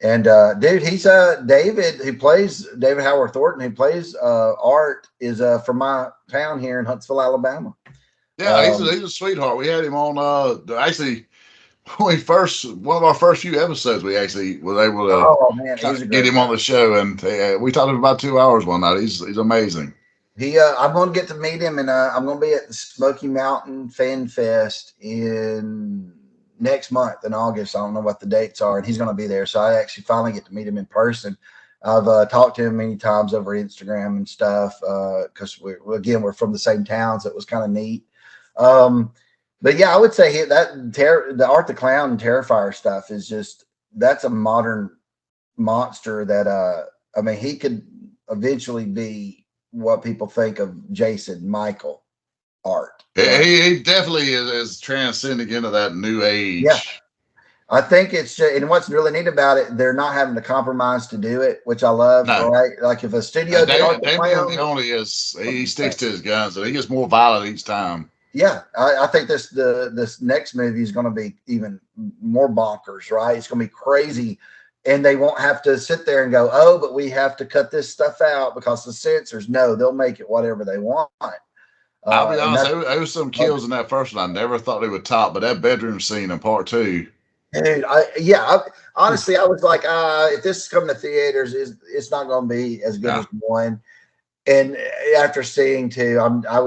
And dude, he's David, who plays David Howard Thornton, who plays Art, is from my town here in Huntsville, Alabama. Yeah, he's a sweetheart. We had him on actually one of our first few episodes. We actually was able to get him on the show, and we talked about 2 hours one night. He's amazing. I'm going to get to meet him, and I'm going to be at the Smoky Mountain Fan Fest in next month in August. I don't know what the dates are, and he's going to be there. So I actually finally get to meet him in person. I've talked to him many times over Instagram and stuff because we're from the same town, so it was kind of neat. But yeah, I would say the Art the Clown and Terrifier stuff is that's a modern monster that he could eventually be what people think of Jason, Michael, Art. Right? He definitely is transcending into that new age. Yeah. I think and what's really neat about it, they're not having to compromise to do it, which I love. No. Right? Like if a studio, David he sticks to his guns, and he gets more violent each time. Yeah, I think this next movie is going to be even more bonkers, right? It's going to be crazy, and they won't have to sit there and go, "Oh, but we have to cut this stuff out because the censors." No, they'll make it whatever they want. I'll be And honest, there was some kills in that first one I never thought they would top, but that bedroom scene in part 2. dude, honestly, I was like, if this is coming to theaters, it's not going to be as good as one. And after seeing 2, I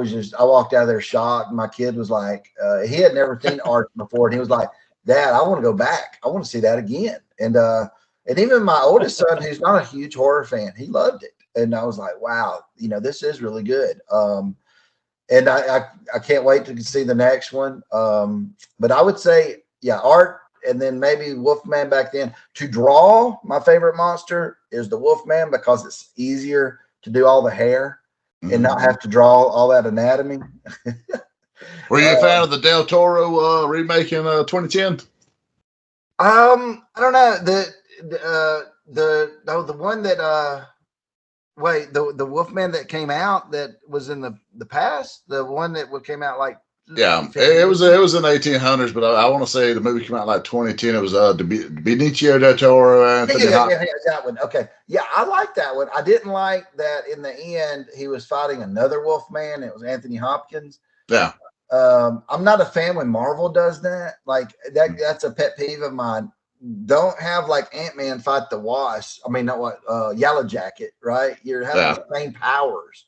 walked out of there shocked. My kid was like, he had never seen art before, and he was like, "Dad, I want to go back. I want to see that again." And even my oldest son, who's not a huge horror fan, he loved it. And I was like, "Wow, this is really good." And I can't wait to see the next one. But I would say, yeah, art, and then maybe Wolfman back then. To draw, my favorite monster is the Wolfman because it's easier to do all the hair and not have to draw all that anatomy. Were you a fan of the Del Toro remake in 2010? I don't know. The one that the Wolfman that came out that was in the past, the one that came out like it was in the 1800s, but I want to say the movie came out like 2010. It was Benicio del Toro and that one. Okay, yeah, I like that one. I didn't like that in the end he was fighting another Wolfman. It was Anthony Hopkins. Yeah. I'm not a fan when Marvel does that. Like that's a pet peeve of mine. Don't have like Ant-Man fight the Wasp. I mean, not what Yellow Jacket, right? You're having the same powers.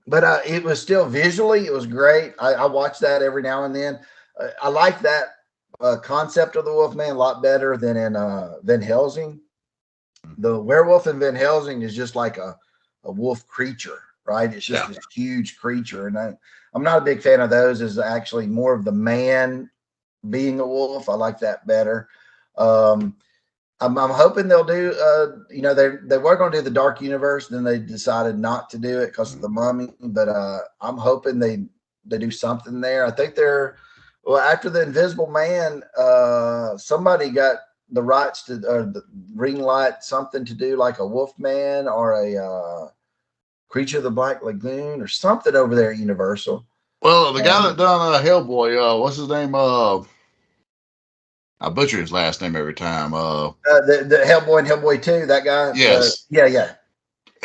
But it was still visually, it was great. I watch that every now and then. I like that concept of the Wolfman a lot better than in Van Helsing. The werewolf in Van Helsing is just like a wolf creature, right? It's just this huge creature. And I'm not a big fan of those. It's actually more of the man being a wolf. I like that better. I'm hoping they'll do, they were going to do the Dark Universe, then they decided not to do it because of the Mummy. But I'm hoping they do something there. I think after the Invisible Man, somebody got the rights to the ring light something to do like a Wolfman or a Creature of the Black Lagoon or something over there at Universal. Well, the guy that done Hellboy, what's his name? I butcher his last name every time. The Hellboy and Hellboy 2, that guy. Yes. Yeah.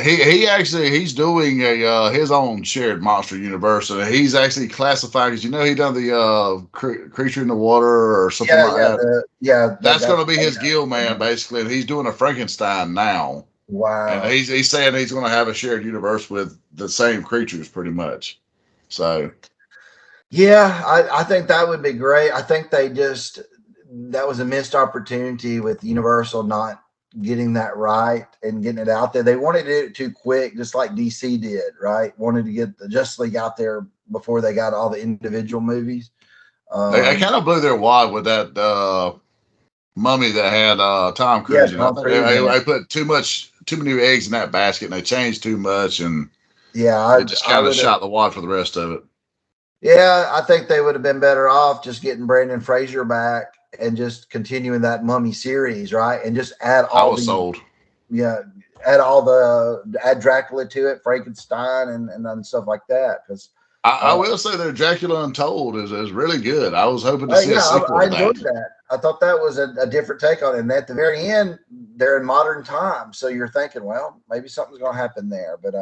He's doing his own shared monster universe, and he's actually classified because he done the creature in the water or something like that. That's going to be his guild man basically, and he's doing a Frankenstein now. Wow. And he's saying he's going to have a shared universe with the same creatures pretty much. So. Yeah, I think that would be great. I think that was a missed opportunity with Universal not getting that right and getting it out there. They wanted to do it too quick, just like DC did, right? Wanted to get the Justice League out there before they got all the individual movies. They kind of blew their wad with that Mummy that had Tom Cruise. Yeah, Tom Cruise. They put too many eggs in that basket, and they changed too much, and it just kind of shot the wad for the rest of it. Yeah, I think they would have been better off just getting Brandon Fraser back and just continuing that Mummy series, right? And just add sold. Yeah, add Dracula to it, Frankenstein, and stuff like that. Because I will say their Dracula Untold is really good. I was hoping to see a sequel. I enjoyed that. I thought that was a different take on it. And at the very end, they're in modern times, so you're thinking, well, maybe something's going to happen there. But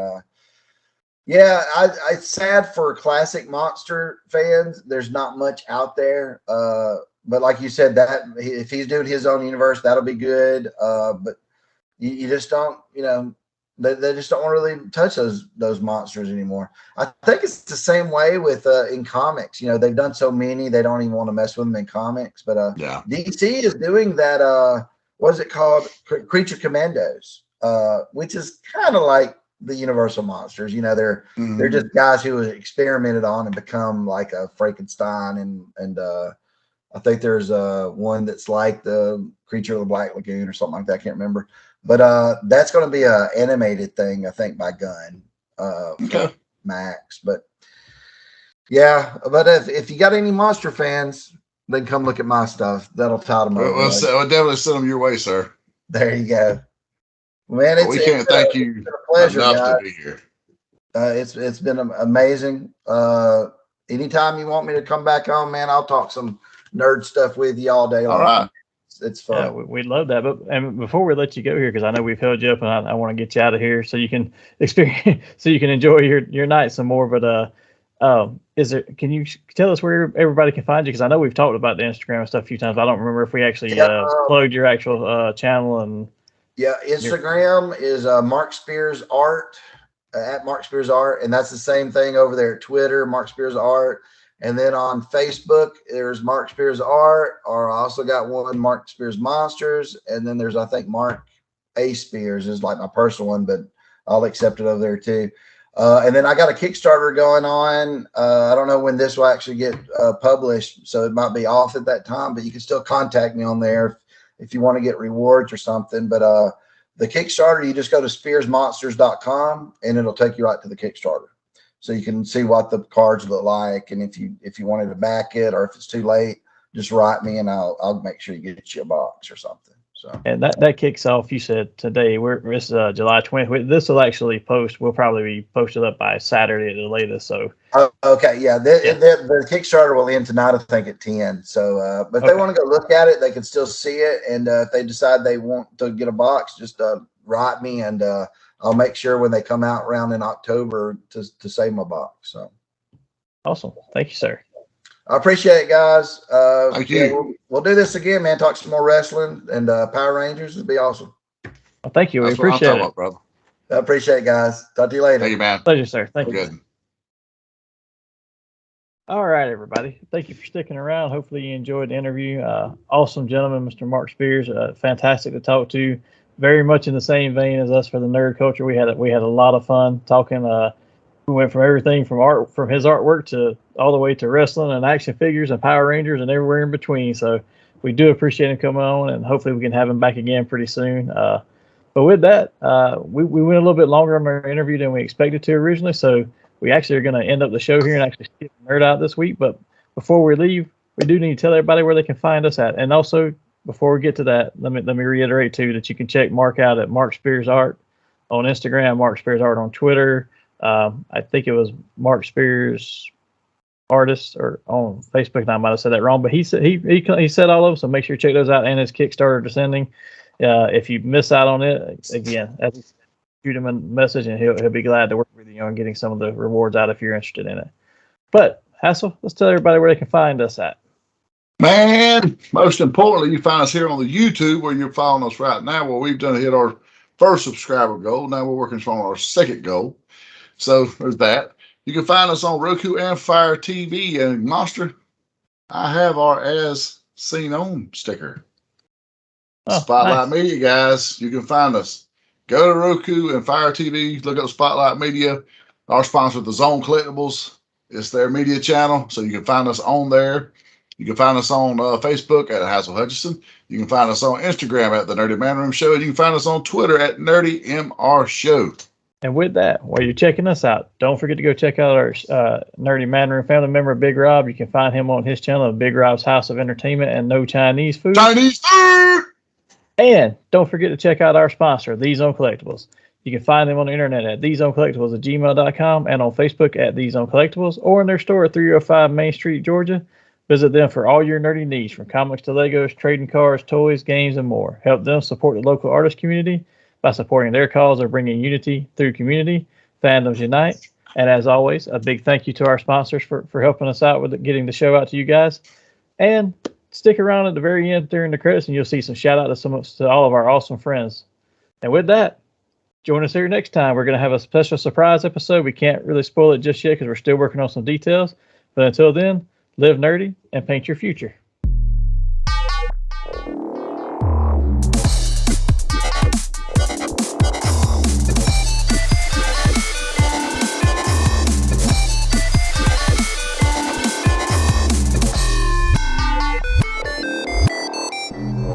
yeah, it's sad for classic monster fans. There's not much out there. But like you said, that if he's doing his own universe, that'll be good. But you just don't, they just don't want to really touch those monsters anymore. I think it's the same way with in comics. They've done so many, they don't even want to mess with them in comics. But DC is doing that. What is it called? Creature Commandos, which is kind of like the Universal monsters. They're just guys who experimented on and become like a Frankenstein and I think there's one that's like the Creature of the Black Lagoon or something like that. I can't remember, but that's going to be a animated thing, I think, by Gunn, Max. But yeah, but if you got any monster fans, then come look at my stuff. That'll tout them over. We'll definitely send them your way, sir. There you go. Man, we can't thank you a pleasure, enough guys. to be here. It's been amazing. Anytime you want me to come back on, man, I'll talk some nerd stuff with you all day long. All right. It's fun. Yeah, we love that. But and before we let you go here, because I know we've held you up, and I want to get you out of here so you can experience, so you can enjoy your night some more. But can you tell us where everybody can find you? Because I know we've talked about the Instagram and stuff a few times. I don't remember if we actually plugged your actual channel and. Yeah, Instagram is Mark Spears Art at Mark Spears Art, and that's the same thing over there at Twitter, Mark Spears Art. And then on Facebook, there's Mark Spears Art, or I also got one, Mark Spears Monsters. And then there's, I think, Mark A. Spears is like my personal one, but I'll accept it over there too. And then I got a Kickstarter going on. I don't know when this will actually get published, so it might be off at that time, but you can still contact me on there if you want to get rewards or something. But the Kickstarter, you just go to spearsmonsters.com and it'll take you right to the Kickstarter. So you can see what the cards look like, and if you wanted to back it, or if it's too late, just write me and I'll make sure you get you a box or something. So and that kicks off. You said today it's July 20th. This will actually will probably be posted up by Saturday at the latest. So okay, yeah, the Kickstarter will end tonight, I think, at 10. So but if they want to go look at it, they can still see it, and if they decide they want to get a box, just write me, and I'll make sure when they come out around in October to save my box. So awesome. Thank you, sir. I appreciate it, guys. Thank you. We'll do this again, man. Talk some more wrestling and Power Rangers. It'd be awesome. Well, thank you. We That's what I'm appreciate talking it. about, brother. I appreciate it, guys. Talk to you later. Thank you, man. Pleasure, sir. Thank you. Good. All right, everybody. Thank you for sticking around. Hopefully you enjoyed the interview. Awesome gentleman, Mr. Mark Spears. Fantastic to talk to. Very much in the same vein as us for the nerd culture. We had a lot of fun talking. We went from everything from his artwork to all the way to wrestling and action figures and Power Rangers and everywhere in between. So we do appreciate him coming on, and hopefully we can have him back again pretty soon. But with that, we went a little bit longer on our interview than we expected to originally. So we actually are going to end up the show here and actually skip Nerd Out this week. But before we leave, we do need to tell everybody where they can find us at. And also, before we get to that, let me reiterate too that you can check Mark out at Mark Spears Art on Instagram, Mark Spears Art on Twitter. I think it was Mark Spears Artist or on Facebook. And I might have said that wrong, but he said he said all of them. So make sure you check those out, and his Kickstarter descending. If you miss out on it, again, shoot him a message, and he'll be glad to work with you on getting some of the rewards out if you're interested in it. But Hassel, let's tell everybody where they can find us at. Man, most importantly, you find us here on the YouTube where you're following us right now, where we've done hit our first subscriber goal. Now we're working on our second goal. So there's that. You can find us on Roku and Fire TV. And Monster, I have our As Seen On sticker. Spotlight nice. Media, guys. You can find us. Go to Roku and Fire TV. Look up Spotlight Media. Our sponsor, The Zone Collectibles. It's their media channel, so you can find us on there. You can find us on Facebook at Hassel Hutchison. You can find us on Instagram at the Nerdy Manroom Show. And you can find us on Twitter at Nerdy MR Show. And with that, while you're checking us out, don't forget to go check out our Nerdy Manroom family member, Big Rob. You can find him on his channel, Big Rob's House of Entertainment and No Chinese Food. Chinese food! And don't forget to check out our sponsor, These Zone Collectibles. You can find them on the internet at thezonecollectibles@gmail.com and on Facebook at These Zone Collectibles, or in their store at 305 Main Street, Georgia. Visit them for all your nerdy needs, from comics to Legos, trading cards, toys, games, and more. Help them support the local artist community by supporting their cause of bringing unity through community. Fandoms unite. And as always, a big thank you to our sponsors for helping us out with getting the show out to you guys. And stick around at the very end during the credits, and you'll see some shout out to all of our awesome friends. And with that, join us here next time. We're going to have a special surprise episode. We can't really spoil it just yet because we're still working on some details. But until then, live nerdy and paint your future.